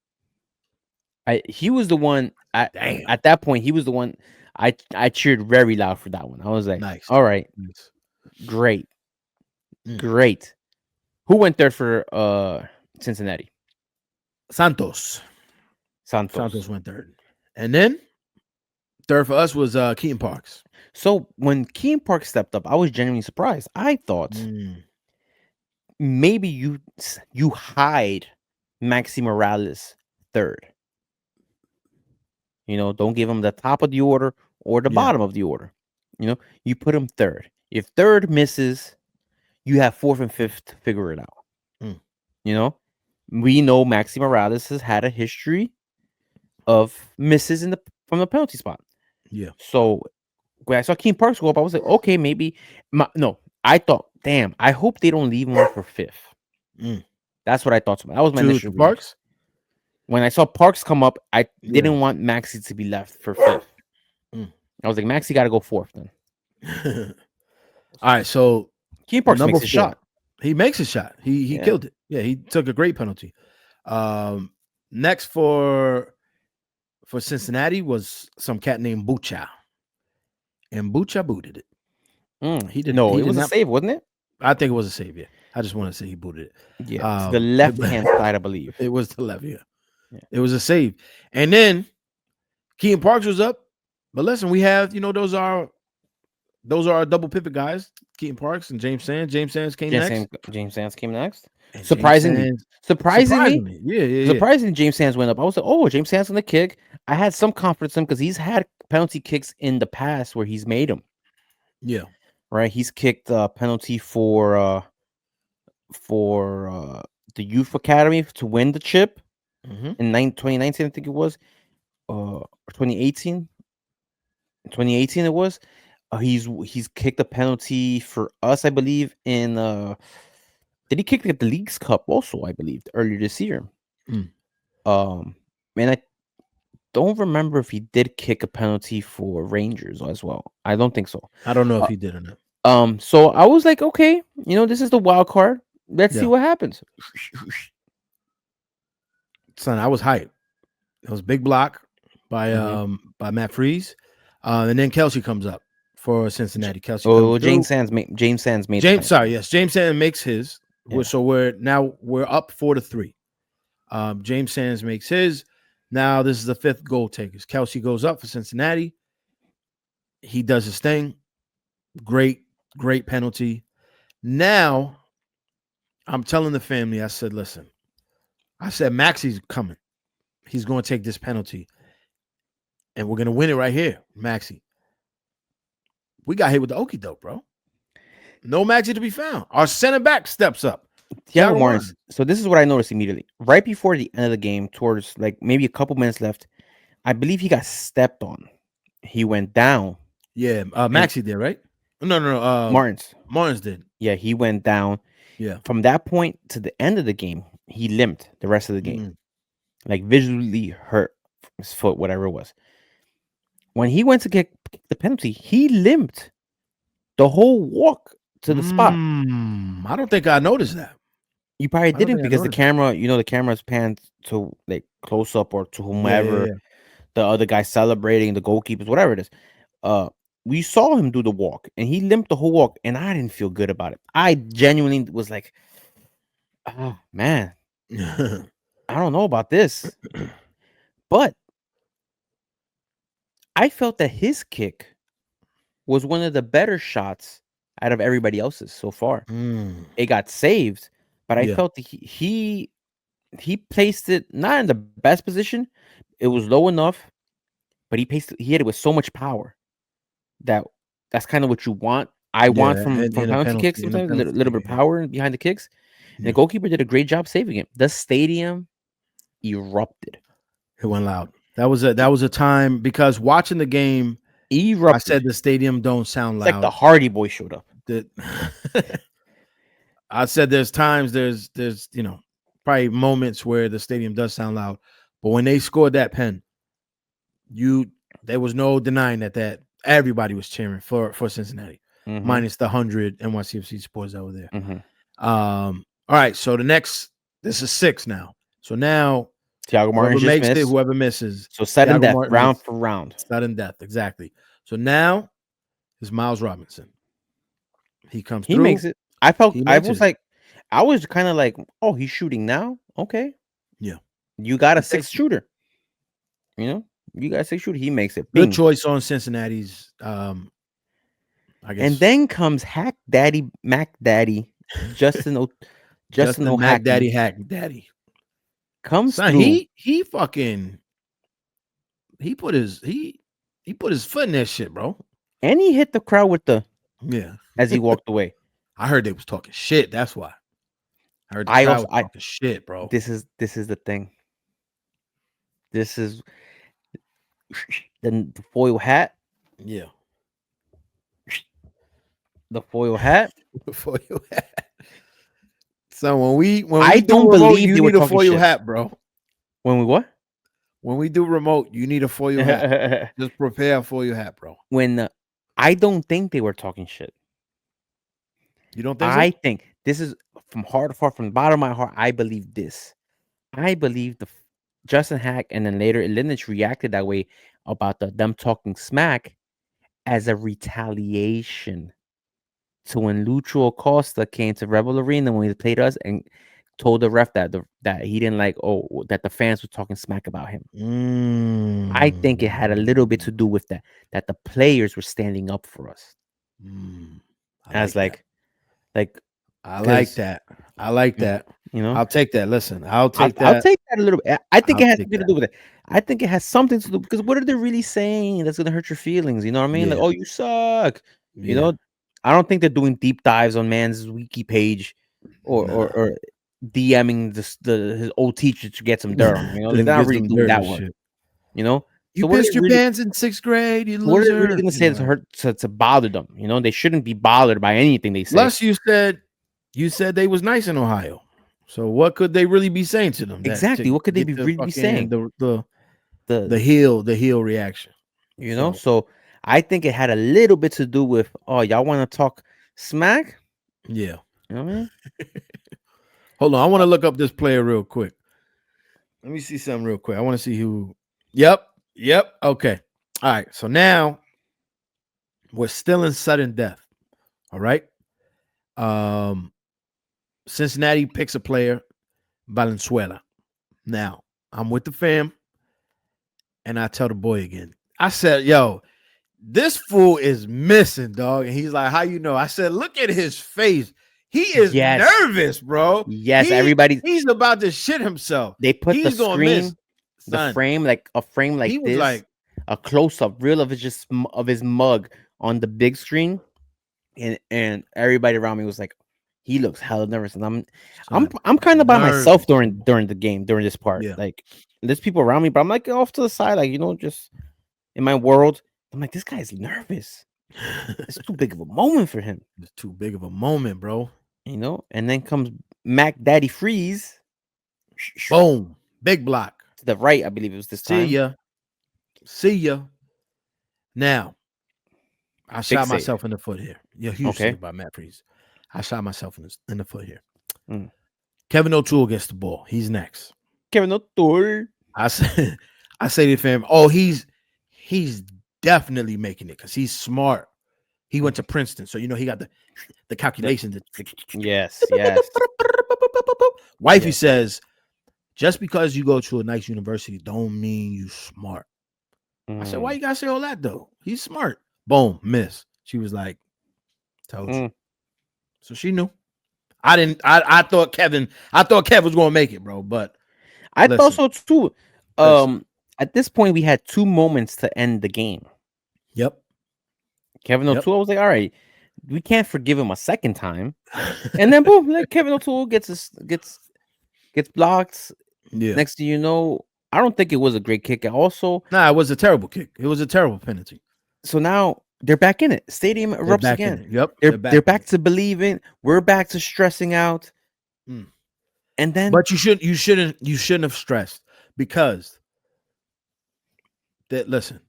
He was the one. damn. At that point, he was the one. I cheered very loud for that one. I was like, Nice. all right, Nice. great, Mm. great. Who went there for Cincinnati? Santos went third. And then third for us was Keaton Parks. So when Keaton Parks stepped up, I was genuinely surprised. I thought Mm. maybe you hide Maxi Morales third. Don't give him the top of the order or the Yeah. bottom of the order. You put him third. If third misses, you have fourth and fifth to figure it out. Mm. We know Maxi Morales has had a history of misses from the penalty spot. Yeah. So when I saw Keaton Parks go up, I was like, okay, maybe. No, I thought, damn, I hope they don't leave him for fifth. Mm. That's what I thought. That was my initial reaction. Parks. When I saw Parks come up, I Yeah. didn't want Maxi to be left for fifth. Mm. I was like, Maxi got to go fourth then. All right, so Keaton Parks number makes a 4. shot. He makes a shot. He Yeah. killed it. Yeah, he took a great penalty. Next for Cincinnati was some cat named Bucha. And Bucha booted it. He did No, he it did was a not- save, wasn't it? I think it was a save, yeah. I just want to say he booted it. Yeah, to the left-hand side, I believe. It was the left, yeah. Yeah. It was a save. And then Keaton Parks was up. But listen, we have, those are our double pivot guys, Keaton Parks and James Sands. James Sands came next. James Sands came next. And James Surprisingly, Sands- surprisingly, yeah. surprisingly, James Sands went up. I was like, oh, James Sands gonna kick. I had some confidence in him because he's had penalty kicks in the past where he's made them. Yeah. Right, he's kicked a penalty for the youth academy to win the chip Mm-hmm. in 2019, I think it was, or 2018. 2018 it was. He's kicked a penalty for us, I believe. In did he kick at the League's Cup also? I believe earlier this year. Mm. And I don't remember if he did kick a penalty for Rangers as well. I don't think so. I don't know if he did or not. So I was like, okay, this is the wild card. Let's see Yeah. what happens. Son, I was hyped. It was big block by Matt Freeze. And then Kelsey comes up for Cincinnati. Kelsey. Oh, comes through. James Sands made. James Sands makes his. Yeah. So we're up 4-3. James Sands makes his. Now this is the fifth goal takers. Kelsey goes up for Cincinnati. He does his thing. Great penalty. Now I'm telling the family, I said, listen, Maxi's coming. He's going to take this penalty. And we're going to win it right here, Maxi. We got hit with the okie doke, bro. No Maxi to be found. Our center back steps up. Yeah, Thiago Martins. So this is what I noticed immediately. Right before the end of the game, towards like maybe a couple minutes left, I believe he got stepped on. He went down. Yeah, Maxi there, right? No. Martins did. Yeah, he went down. Yeah. From that point to the end of the game, he limped the rest of the game. Like visually hurt his foot, whatever it was. When he went to kick the penalty, he limped the whole walk to the spot. I don't think I noticed that. You probably didn't because the camera, the camera's panned to like close up or to whomever, the other guy celebrating, the goalkeepers, whatever it is. We saw him do the walk and he limped the whole walk, and I didn't feel good about it. I genuinely was like, oh man, I don't know about this. But I felt that his kick was one of the better shots out of everybody else's so far. It got saved, but I felt that he placed it not in the best position. It was low enough, but he hit it with so much power that's kind of what you want. I want from penalty kicks sometimes, a little bit of power behind the kicks. And the goalkeeper did a great job saving it. The stadium erupted. It went loud. That was a time because watching the game, erupted. I said the stadium don't sound loud. It's like the Hardy Boys showed up. I said there's times there's probably moments where the stadium does sound loud, but when they scored that pen, there was no denying that everybody was cheering for Cincinnati, minus the 100 NYCFC supporters that were there. All right, so this is 6 now. So now Thiago Martins whoever makes it, whoever misses. So sudden death, round for round. Sudden death, exactly. So now is Miles Robinson. He comes through. He makes it. I was kind of like, oh, he's shooting now. Okay. Yeah. You got a 6th shooter. You got a 6th shooter. He makes it. Bing. Good choice on Cincinnati's. I guess. And then comes Hack Daddy, Mac Daddy, Justin Mac Daddy, Hack Daddy. Comes Son, through. he put his foot in that shit, bro. And he hit the crowd with as he walked away. I heard they was talking shit. That's why. I heard the crowd was talking shit, bro. This is the thing. This is the foil hat. Yeah. The foil hat. The foil hat. So when we I don't believe you need a foil hat, bro. When we what? When we do remote, you need a foil hat. Just prepare for your hat, bro. I don't think they were talking shit. You don't think? I think this is from the bottom of my heart. I believe this. I believe Justin Hack and then later Linich reacted that way about them talking smack as a retaliation to when Lucho Acosta came to Rebel Arena when he played us and told the ref that he didn't like that the fans were talking smack about him. I think it had a little bit to do with that the players were standing up for us. I like that. I like that. I'll take that. Listen, I'll take that. I'll take that a little bit. I think it has something to do with it. I think it has something to do because what are they really saying that's gonna hurt your feelings? You know what I mean? Yeah. Like, oh, you suck. Yeah. I don't think they're doing deep dives on man's wiki page or DMing his old teacher to get some dirt on him. They're not really doing that one. You pissed your pants in 6th grade. You loser. What are they really gonna say to bother them? They shouldn't be bothered by anything they say. Plus, you said they was nice in Ohio. So what could they really be saying to them? Exactly. What could they really be saying? The heel reaction. So I think it had a little bit to do with, oh, y'all want to talk smack? Yeah. You know what I mean? Hold on. I want to look up this player real quick. Let me see something real quick. I want to see who. Yep. Okay. All right. So now we're still in sudden death. All right. Cincinnati picks a player, Valenzuela. Now, I'm with the fam, and I tell the boy again. I said, yo, this fool is missing, dog. And he's like, how you know? I said, look at his face. He is nervous, bro. Yes, he's about to shit himself. They put the screen, the frame, like a frame like he this, was like a close-up reel of his mug on the big screen. And everybody around me was like, he looks hella nervous. And I'm kind of by myself during the game, during this part. Yeah. Like there's people around me, but I'm like off to the side, like, just in my world. I'm like, this guy's nervous. It's too big of a moment for him. It's too big of a moment, bro. And then comes Mac Daddy Freeze. Boom. Big block. To the right, I believe it was this time. See ya. Now, I shot myself in the foot here. Yeah, huge save by Matt Freeze. I shot myself in the foot here. Kevin O'Toole gets the ball. He's next. Kevin O'Toole. I say to the fam, he's definitely making it because he's smart. He went to Princeton, so he got the calculations. Yes. Wifey says, just because you go to a nice university don't mean you smart. I said, why you gotta say all that though? He's smart. Boom, miss. She was like, told you. So she knew. I didn't. I thought Kev was gonna make it, bro. But I thought so too. At this point, we had 2 moments to end the game. Yep. Kevin O'Toole, I was like, all right, we can't forgive him a second time. And then boom, like Kevin O'Toole gets blocked. Yeah. Next thing you know, I don't think it was a great kick. Also, it was a terrible kick. It was a terrible penalty. So now they're back in it. Stadium erupts again. Yep. They're back to believing. We're back to stressing out. And then, but you shouldn't have stressed because listen,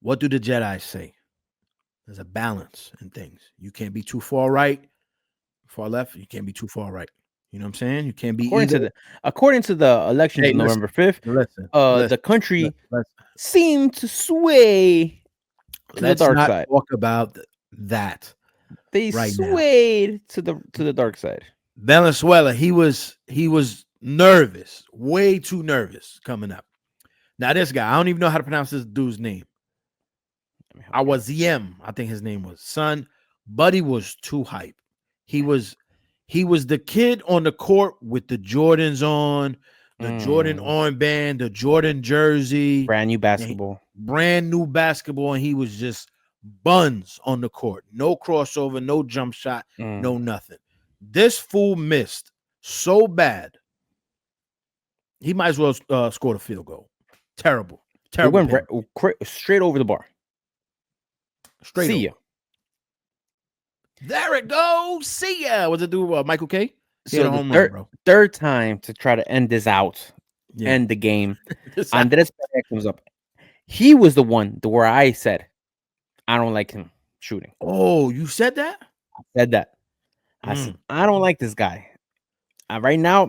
what do the Jedi say? There's a balance in things. You can't be too far right, far left. You can't be too far right. You know what I'm saying? You can't be according to the elections of November 5th. The country seemed to sway to the dark side. Talk about that. They swayed to the dark side. Venezuela, he was nervous, way too nervous coming up. Now this guy, I don't even know how to pronounce this dude's name. I think his name was. Son, Buddy was too hype. He was the kid on the court with the Jordans on, the Jordan armband, the Jordan jersey. Brand new basketball, and he was just buns on the court. No crossover, no jump shot, no nothing. This fool missed so bad. He might as well score a field goal. Terrible. He went straight over the bar. See ya. There it goes. See ya. What's it do? Michael K. So the third time to try to end this out, end the game. Andres Pereira comes up. He was the one where I said, I don't like him shooting. Oh, you said that? I said that. I said, I don't like this guy. Right now,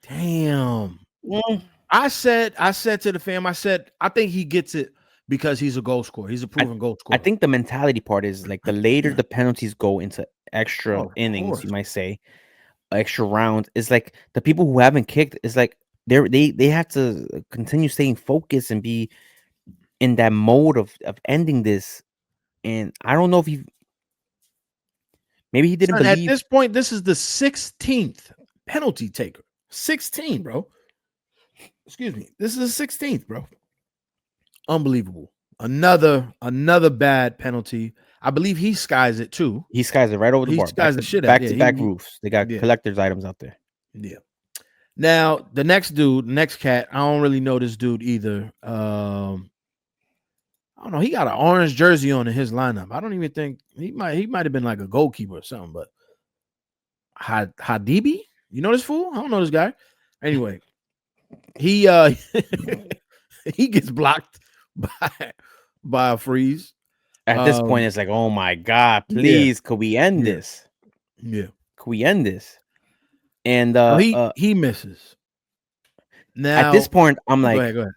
damn. I said to the fam, I think he gets it because he's a goal scorer. He's a proven goal scorer. I think the mentality part is like the later the penalties go into extra innings, you might say, extra rounds, is like the people who haven't kicked is like they have to continue staying focused and be in that mode of ending this. And I don't know if maybe he didn't believe. At this point, this is the 16th penalty taker. 16, bro. Excuse me. This is the 16th, bro. Unbelievable. Another bad penalty. I believe he skies it too. He skies it right over the bar. Skies the shit back to back roofs. They got collector's items out there. Yeah. Now the next cat. I don't really know this dude either. I don't know. He got an orange jersey on in his lineup. I don't even think he might have been like a goalkeeper or something. But Hadibi, you know this fool? I don't know this guy. Anyway, he he gets blocked by a freeze. At this point, it's like, oh my God, please, could we end this? Yeah. Could we end this? And he misses. Now at this point, I'm like, go ahead.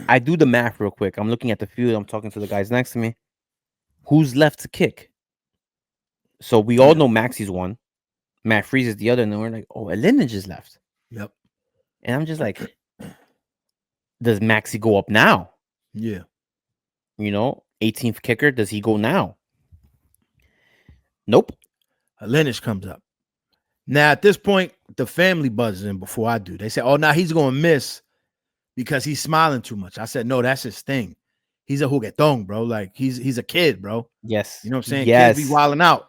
I do the math real quick. I'm looking at the field. I'm talking to the guys next to me. Who's left to kick? So we all know Maxi's one. Matt Freeze is the other. And then we're like, oh, Elinage is left. Yep. And I'm just like, does Maxi go up now? Yeah. 18th kicker. Does he go now? Nope. Elinage comes up. Now, at this point, the family buzzes in before I do. They say, oh, now he's going to miss because he's smiling too much. I said, no, that's his thing. He's a juguetón, bro. Like, he's a kid, bro. Yes. You know what I'm saying? Yes. Kids be wilding out.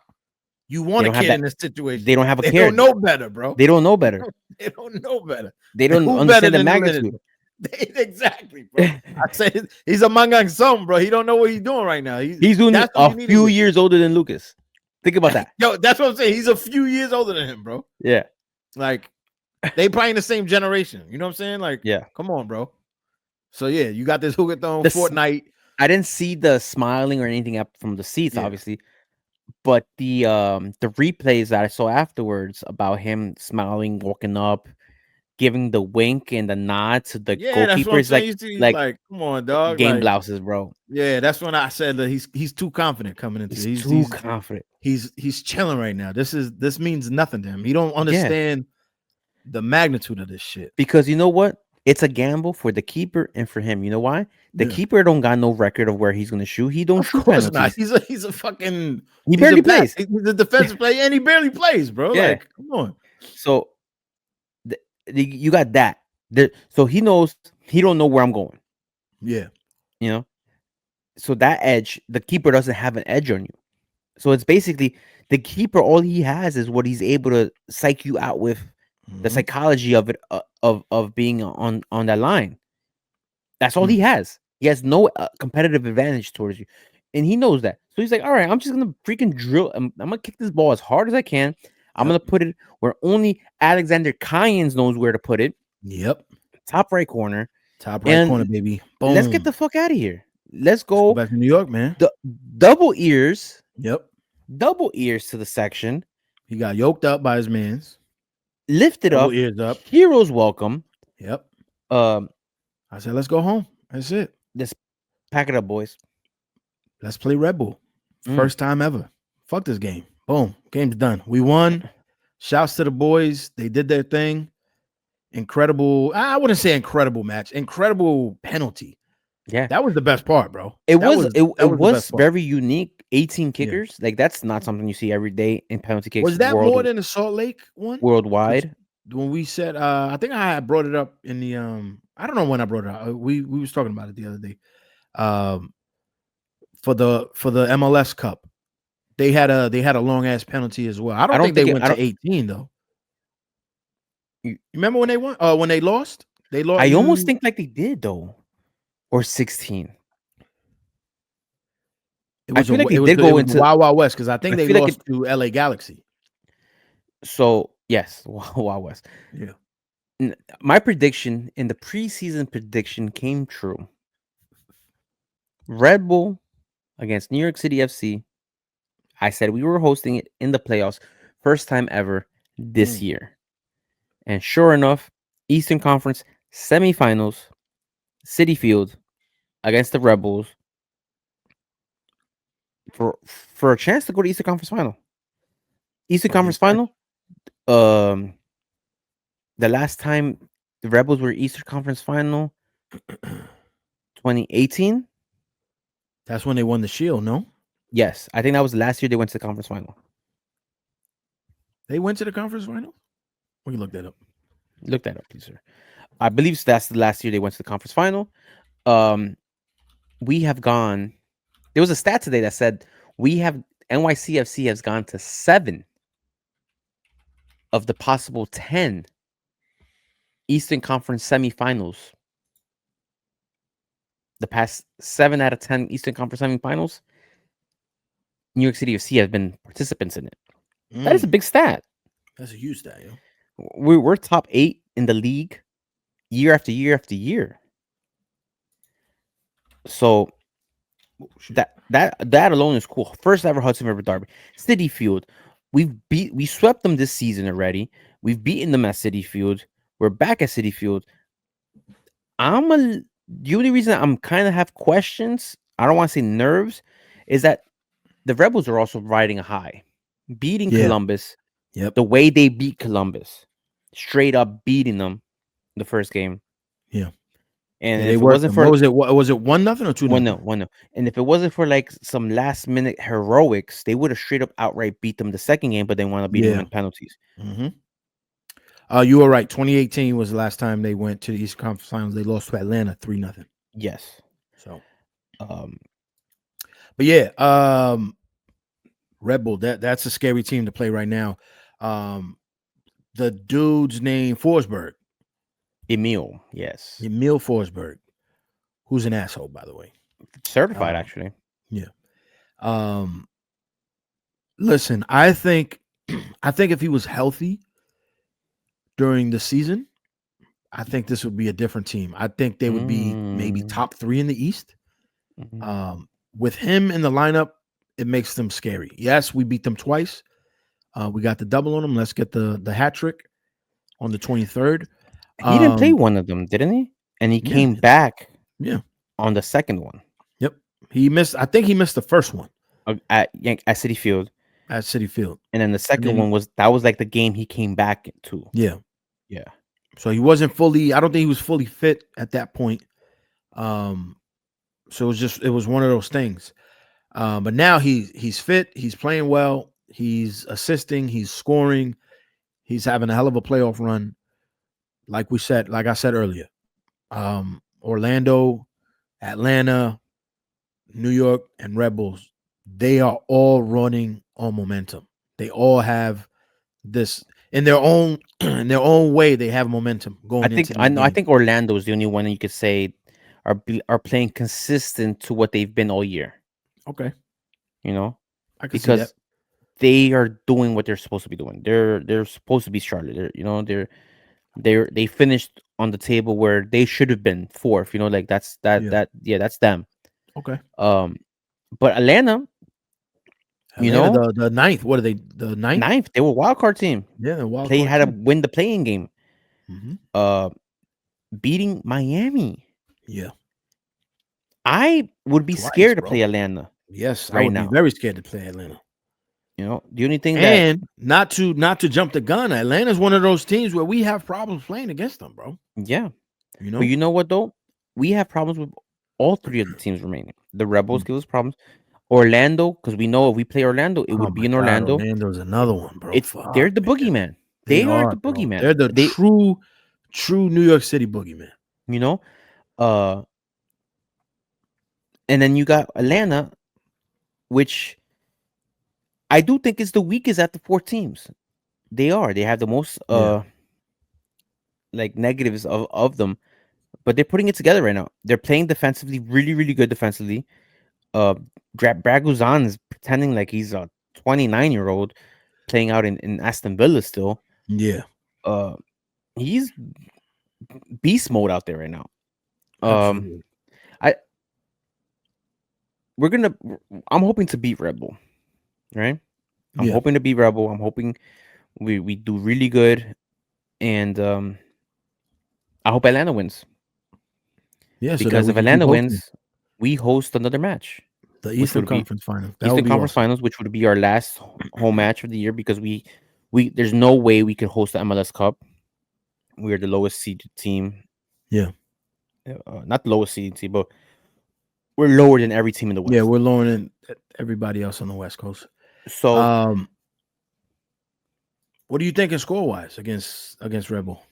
You want a kid in this situation. They don't have a care. They don't know better, bro. They don't know better. They don't know better. They don't understand the magnitude. Exactly, bro. I said he's among us something, bro. He don't know what he's doing right now. He's doing it a few years older than Lucas. Think about that. Yo, that's what I'm saying. He's a few years older than him, bro. Yeah. Like, they probably in the same generation. You know what I'm saying? Like, yeah. Come on, bro. So yeah, you got this hookathon Fortnite. I didn't see the smiling or anything up from the seats, obviously, but the replays that I saw afterwards about him smiling, walking up, giving the wink and the nod to the goalkeepers, like come on, dog, game blouses, bro. Yeah, that's when I said that he's too confident coming into. He's too confident. He's chilling right now. This means nothing to him. He don't understand the magnitude of this shit. Because you know what? It's a gamble for the keeper and for him. You know why? The keeper don't got no record of where he's gonna shoot. He don't shoot penalties. He's a fucking. He barely plays. He's a defensive player and he barely plays, bro. Yeah. Like, come on. So you got that. So he knows he don't know where I'm going. Yeah. You know. So that edge, the keeper doesn't have an edge on you. So it's basically the keeper. All he has is what he's able to psych you out with. The psychology of it, of being on that line. That's all he has. He has no competitive advantage towards you, and he knows that. So he's like, "All right, I'm just gonna freaking drill. I'm gonna kick this ball as hard as I can. I'm gonna put it where only Alexander Kynes knows where to put it. Yep, top right corner. Top right corner, baby. Boom. Let's get the fuck out of here. Let's go back to New York, man. Double ears. Yep, double ears to the section. He got yoked up by his mans. Lifted up, ears up. Heroes welcome. Yep. I said, let's go home. That's it. Let's pack it up, boys. Let's play Red Bull. First time ever. Fuck this game. Boom. Game's done. We won. Shouts to the boys. They did their thing. Incredible. I wouldn't say incredible match. Incredible penalty. Yeah. That was the best part, bro. It was very unique. 18 kickers. Like, that's not something you see every day in penalty kicks. Was that more than the Salt Lake one? Worldwide? When we said, I think I brought it up in the, I don't know when I brought it up. We was talking about it the other day. For the MLS Cup, they had a long ass penalty as well. I don't think they went to 18 though. You remember when they won? When they lost? They lost. I almost think like they did though, or 16. I feel like they did go into Wild Wild West because I think they lost to LA Galaxy. So yes, Wild West. Yeah. My prediction in the preseason prediction came true. Red Bull against New York City FC. I said we were hosting it in the playoffs, first time ever this year. And sure enough, Eastern Conference semifinals, City Field against the Rebels for a chance to go to Eastern Conference final. Eastern Conference final. The last time the Rebels were Eastern Conference final, 2018. That's when they won the Shield, no? Yes, I think that was the last year they went to the conference final. They went to the conference final? We can look that up. Look that up, please, sir. I believe that's the last year they went to the conference final. We have gone. There was a stat today that said NYCFC has gone to 7 of the possible 10 Eastern Conference semifinals. The past 7 out of 10 Eastern Conference semifinals, New York City FC have been participants in it. That is a big stat. That's a huge stat, yo. We're top 8 in the league year after year after year. So that alone is cool. First ever Hudson River Derby, City Field. We swept them this season already. We've beaten them at City Field. We're back at City Field. The only reason I'm kind of have questions, I don't want to say nerves, is that the Rebels are also riding a high, beating Columbus. Yep. The way they beat Columbus, straight up beating them the first game. Yeah. And if it wasn't for was it 1-0 or 2-0? 1-0. And if it wasn't for like some last minute heroics, they would have straight up outright beat them the second game, but they want to beat them in penalties. You were right. 2018 was the last time they went to the Eastern Conference Finals. They lost to Atlanta 3-0. Yes. So, but yeah, Red Bull. That's a scary team to play right now. The dude's name Forsberg. Yes. Emil Forsberg, who's an asshole, by the way. Certified, actually. Yeah. Listen, I think if he was healthy during the season, I think this would be a different team. I think they would be maybe top 3 in the East. With him in the lineup, it makes them scary. Yes, we beat them twice. We got the double on them. Let's get the hat trick on the 23rd. He didn't play one of them, didn't he? And he came back on the second one. Yep. He missed. I think he missed the first one at City Field. At City Field. And then the second one was like the game he came back to. Yeah. Yeah. So he wasn't fully, I don't think he was fully fit at that point. So it was one of those things. But now he's fit, he's playing well, he's assisting, he's scoring, he's having a hell of a playoff run. Like I said earlier. Orlando, Atlanta, New York, and Red Bulls, they are all running on momentum. They all have this in their own way. They have momentum going. I think Orlando is the only one that you could say are playing consistent to what they've been all year. Okay, I can see that. They are doing what they're supposed to be doing. They're supposed to be Charlotte. They finished on the table where they should have been fourth. That's them. Okay. But Atlanta, the ninth. What are they? The ninth. Ninth. They were a wild card team. Yeah, wild they card had team. to win the playing game. Beating Miami. Yeah. I would be scared to play Atlanta. Yes, I would be very scared to play Atlanta. The only thing not to jump the gun, Atlanta's one of those teams where we have problems playing against them, bro. Yeah. But you know what though? We have problems with all three of the teams remaining. The Rebels give us problems. Orlando, because we know if we play Orlando, it would be in Orlando. Orlando's another one, bro. They're the boogeyman. They are the boogeyman. They're the true New York City boogeyman. And then you got Atlanta, which I do think is the weakest at the 4 teams. They are. They have the most negatives of them, but they're putting it together right now. They're playing defensively, really, really good defensively. Braguzan is pretending like he's a 29-year-old playing out in Aston Villa still. Yeah. He's beast mode out there right now. Absolutely. I'm hoping to beat Red Bull, right? I'm hoping to beat Red Bull. I'm hoping we do really good, and I hope Atlanta wins. Yeah, because if Atlanta wins, we host another match. The Eastern Conference Finals. Eastern Conference Finals, which would be our last home match of the year, because we there's no way we could host the MLS Cup. We are the lowest seeded team. Yeah. Not the lowest seeded team, but we're lower than every team in the West. Yeah, we're lower than everybody else on the West Coast. So, what are you thinking score-wise against Red Bull?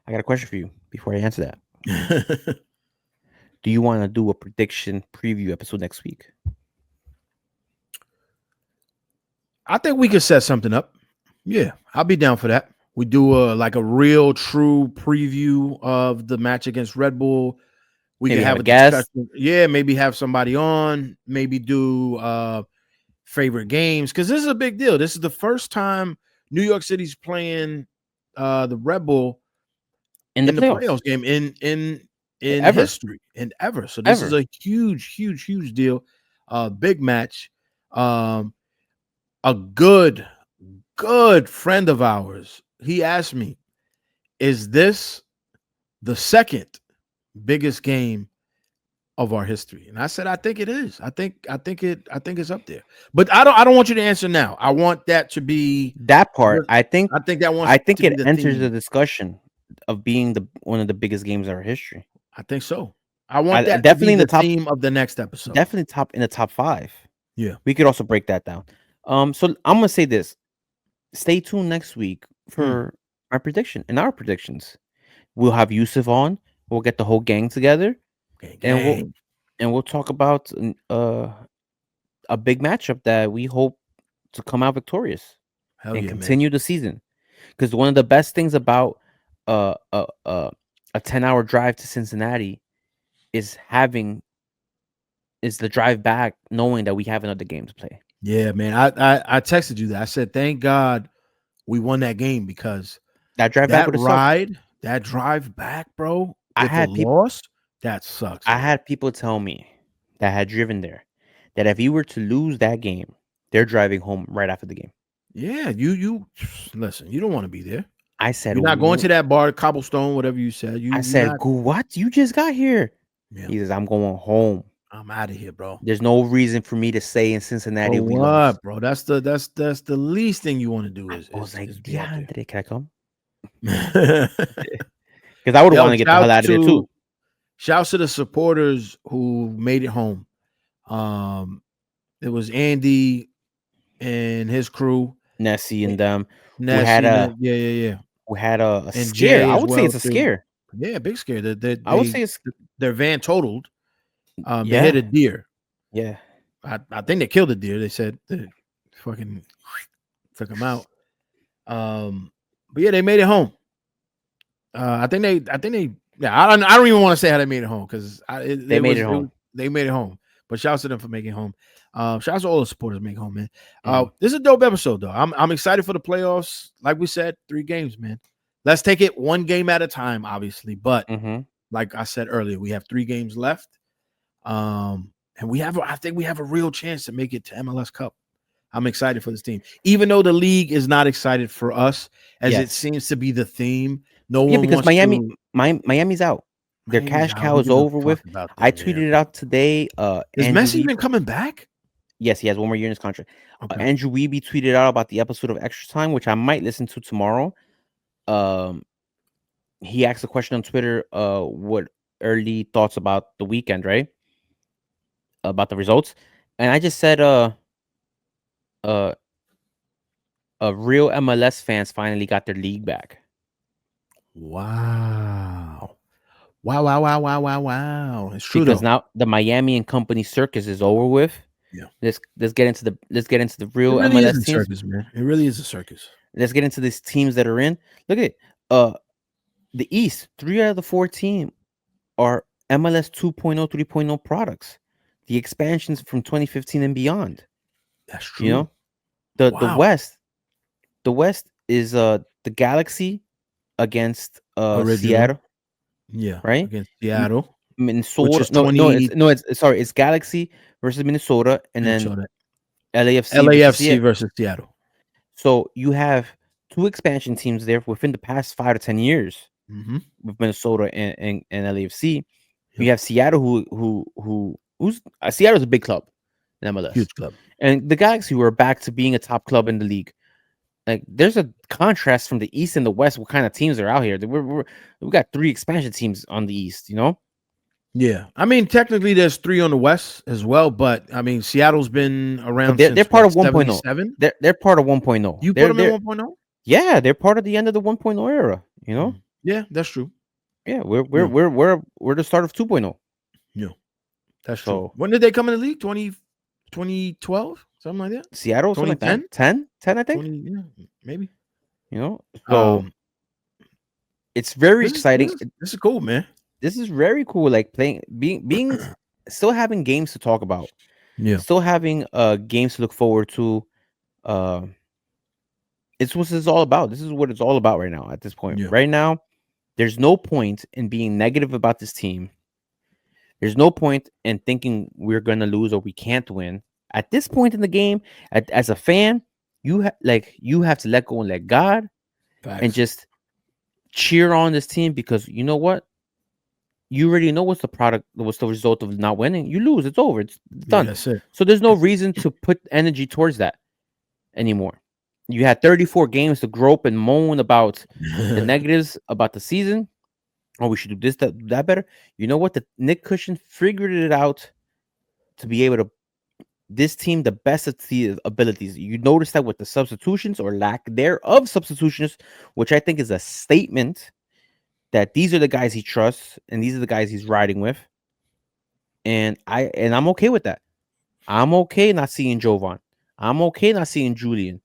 I got a question for you before I answer that. Do you want to do a prediction preview episode next week? I think we could set something up. Yeah, I'll be down for that. We do a real true preview of the match against Red Bull. We can have a guest. Yeah, maybe have somebody on. Maybe do favorite games, because this is a big deal. This is the first time New York City's playing the Red Bull in the playoffs game in history and ever. So this is a huge deal. Big match. A good friend of ours, he asked me, is this the second biggest game of our history? And I said, I think it is. I think it's up there. But I don't want you to answer now. I want that to be that part. I think it enters theme. The discussion of being one of the biggest games of our history. I think so. I want that definitely to be in the top theme of the next episode. Definitely in the top 5. Yeah. We could also break that down. So I'm gonna say this. Stay tuned next week for our predictions. We'll have Yousef on. We'll get the whole gang together, and we'll talk about a big matchup that we hope to come out victorious. Hell and yeah, man. continue the season. Because one of the best things about a 10-hour drive to Cincinnati is the drive back, knowing that we have another game to play. Yeah, man. I texted you that. I said, thank God we won that game, because That drive back would have sucked. that drive back, bro, I with a had people. loss, that sucks. I man. had people tell me that had driven there that if you were to lose that game, they're driving home right after the game. Yeah, you listen. You don't want to be there. I said, You're not going to that bar, Cobblestone, whatever you said. I You're said, not. what? You just got here. Yeah, He says, I'm going home. I'm out of here, bro. There's no reason for me to stay in Cincinnati For if we lost. what, bro? That's the least thing you want to do is I was like, be out DeAndre, can I come? there. Because I would have wanted to get the hell out of there too. Shouts to the supporters who made it home. It was Andy and his crew, Nessie and them. Nessie, we had a We had a and scare. Jay I as would say well, it's a too. scare. Yeah, big scare. I would say it's Their van totaled. They Yeah. hit a deer. yeah. I think they killed a deer. They said they fucking took him out. But yeah, they made it home. I think they. Yeah, I don't even want to say how they made it home, because They made it home. They made it home. But shouts to them for making it home. Shouts to all the supporters making home, man. This is a dope episode, though. I'm excited for the playoffs. Like we said, 3 games, man. Let's take it one game at a time, obviously. But like I said earlier, we have 3 games left. And I think we have a real chance to make it to MLS Cup. I'm excited for this team, even though the league is not excited for us, as it seems to be the theme. No one because wants Miami's out. Their Miami's cash out. cow Who is gives a over fuck with. about them, I man? tweeted it out today. Is Andrew Messi Wiebe- even coming back? Yes, he has one more year in his contract. Okay. Andrew Wiebe tweeted out about the episode of Extra Time, which I might listen to tomorrow. He asked a question on Twitter, what early thoughts about the weekend, right? About the results. And I just said, real MLS fans finally got their league back. Wow. It's true, Because though. now the Miami and Company circus is over with. Yeah. Let's get into the real It really MLS is a teams. circus, man. It really is a circus. Let's get into these teams that are in. Look at it. The East, 3 out of the 4 teams are MLS 2.0, 3.0 products. The expansions from 2015 and beyond. That's true. You know, the West is the Galaxy against Seattle. Yeah, right? Against Seattle, Minnesota. Which is It's Galaxy versus Minnesota, and then LAFC versus Seattle. So you have 2 expansion teams there within the past 5 to 10 years with Minnesota and LAFC. Yep. You have Seattle, who's Seattle's a big club in MLS, huge club, and the Galaxy, who are back to being a top club in the league. Like, there's a contrast from the East and the West. What kind of teams are out here? We got 3 expansion teams on the East, you know? Yeah, I mean, technically there's 3 on the West as well, but I mean, Seattle's been around. They're part of 1.0. They're part of 1.0. You put them in 1.0? Yeah, they're part of the end of the 1.0 era. You know? Yeah, that's true. Yeah, we're the start of 2.0. Yeah, that's true. When did they come in the league? 2012, something like that. Seattle, 2010, 10, I think. 20, yeah, maybe. You know, so it's very exciting. This is cool, man. This is very cool. Like being still having games to talk about. Yeah, still having games to look forward to. It's what it's all about. This is what it's all about right now. At this point, right now, there's no point in being negative about this team. There's no point in thinking we're gonna lose or we can't win. At this point in the game, as a fan, you have to let go and let God. Facts. And just cheer on this team, because you know what? You already know what's the result of not winning. You lose, it's over, it's done. Yeah, that's it. So there's no reason to put energy towards that anymore. You had 34 games to grope and moan about the negatives about the season. Oh, we should do this, that better. You know what? The Nick Cushion figured it out to be able to this team the best of the abilities. You notice that with the substitutions or lack thereof substitutions, which I think is a statement that these are the guys he trusts and these are the guys he's riding with. And I'm okay with that. I'm okay not seeing Jovan. I'm okay not seeing Julian.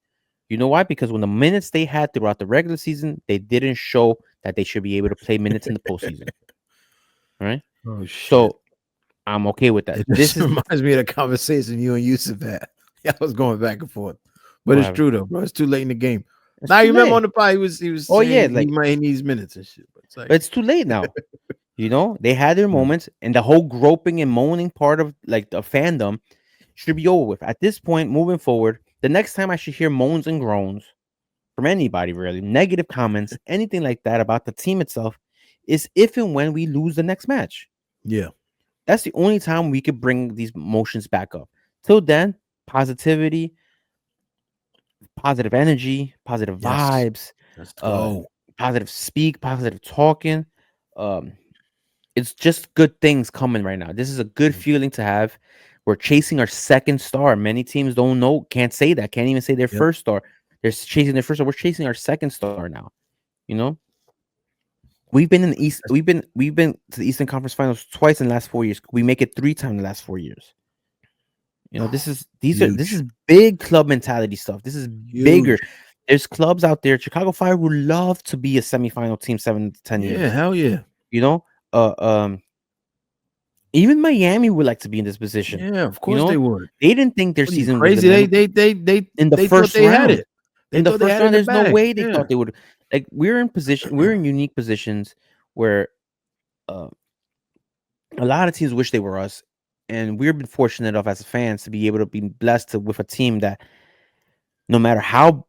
You know why? Because when the minutes they had throughout the regular season, they didn't show that they should be able to play minutes in the postseason. Right? Oh shit! So I'm okay with that. It This just is reminds me of the conversation you and Yousef had. I was going back and forth, but What it's happened? true though, bro. It's too late in the game. It's Now too you remember late. on the pod, he was Oh, yeah, saying like- he needs minutes and shit. But it's like But it's too late now. You know, they had their moments, and the whole groping and moaning part of like the fandom should be over with. At this point, moving forward, the next time I should hear moans and groans from anybody, really, negative comments, anything like that about the team itself, is if and when we lose the next match. yeah, That's the only time we could bring these emotions back up. Till then, positivity, positive energy, positive Yes. vibes, let's go. positive speak, positive talking. It's just good things coming right now. This is a good feeling to have. We're chasing our second star. Many teams can't say that, can't even say their first star. They're chasing their first star. We're chasing our second star now. You know, we've been in the East. We've been to the Eastern Conference Finals twice in the last 4 years. We make it 3 times in the last 4 years. You know, this is big club mentality stuff. This is bigger. There's clubs out there. Chicago Fire would love to be a semifinal team 7 to 10 years. Yeah, hell yeah. You know, even Miami would like to be in this position. Yeah, of course they would. They didn't think their season was crazy. They in the they first thought they round. had it. In the first round, there's no way they thought they would. Like we're in unique positions where a lot of teams wish they were us, and we've been fortunate enough as fans to be able to be blessed with a team that, no matter how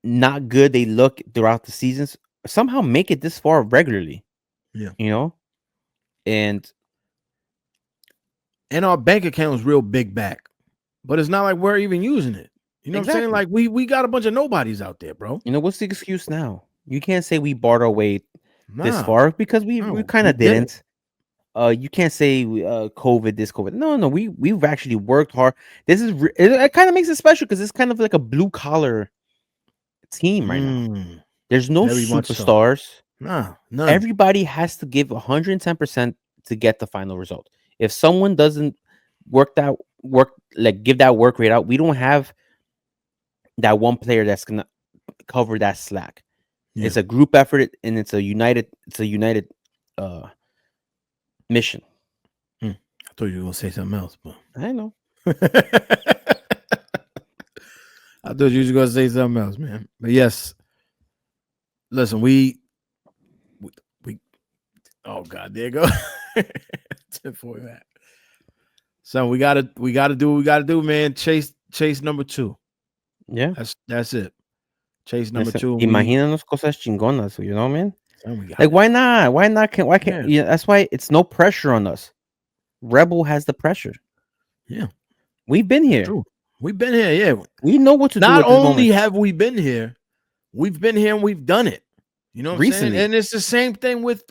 not good they look throughout the seasons, somehow make it this far regularly. Yeah, you know, and our bank account was real big back, but it's not like we're even using it. You know what I'm saying? Like we got a bunch of nobodies out there, bro. You know what's the excuse now? You can't say we barred our way this far because we kind of didn't. You can't say COVID this COVID. No, we've actually worked hard. This is it kind of makes it special because it's kind of like a blue collar team right now. There's no superstars. Nah, none. Everybody has to give 110% to get the final result. If someone doesn't give that work rate out, we don't have that one player that's gonna cover that slack. Yeah. It's a group effort and it's a united mission. I thought you were gonna say something else, but I know. I thought you were gonna say something else, man. But yes, listen, we oh god, there you go. For that. So we gotta do what we gotta do, man. Chase number 2. Yeah, that's it. Chase number 2. Imagínanos cosas chingonas, you know, man. Like why not? Why can't yeah, that's why it's no pressure on us. Rebel has the pressure. Yeah. We've been here. True. We've been here, yeah. We know what to do. Not only have we been here, we've been here and we've done it. You know what recently. I'm saying? And it's the same thing with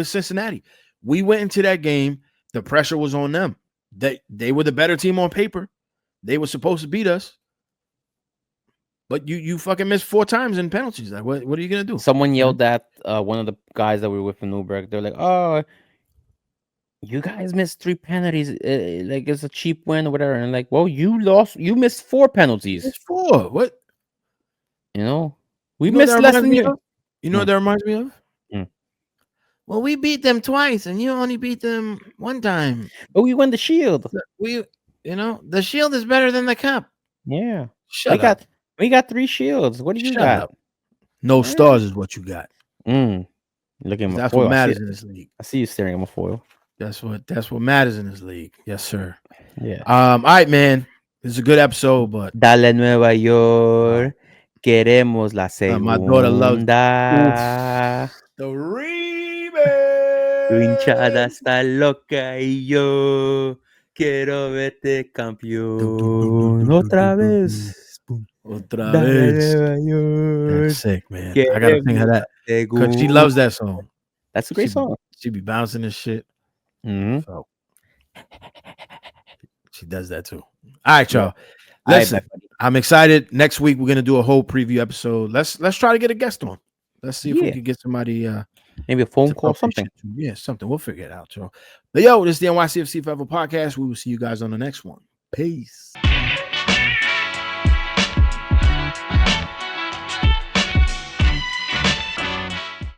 Cincinnati. We went into that game, the pressure was on them. They were the better team on paper. They were supposed to beat us. But you fucking missed 4 times in penalties. Like, what are you gonna do? Someone yelled at one of the guys that we were with in Newberg. They're like, "Oh, you guys missed 3 penalties. Like it's a cheap win or whatever." And I'm like, "Well, you missed 4 penalties. It's 4. What? You know, we missed less than you. You know what that reminds me of? Well, we beat them twice, and you only beat them 1 time. But we won the Shield. The Shield is better than the Cup. Yeah, Shut up. We got 3 shields. What do you got? Up. No stars is what you got. Look at my that's foil. What matters in this league. I see you staring at my foil. That's what matters in this league. Yes, sir. Yeah. All right, man. This is a good episode, but Dale Nueva York. Queremos la segunda. My daughter loves the remix. Tu hinchada está loca y yo quiero verte campeón otra vez. Otra vez. That's sick, man. I gotta sing her that because she loves that song. That's a great song. She be bouncing and shit. So she does that too. All right, y'all. Listen, I'm excited. Next week we're gonna do a whole preview episode. Let's try to get a guest on. Let's see if we can get somebody. Maybe a phone call, something. Yeah, something. We'll figure it out, y'all. But yo, this is the NYCFC Forever podcast. We will see you guys on the next one. Peace.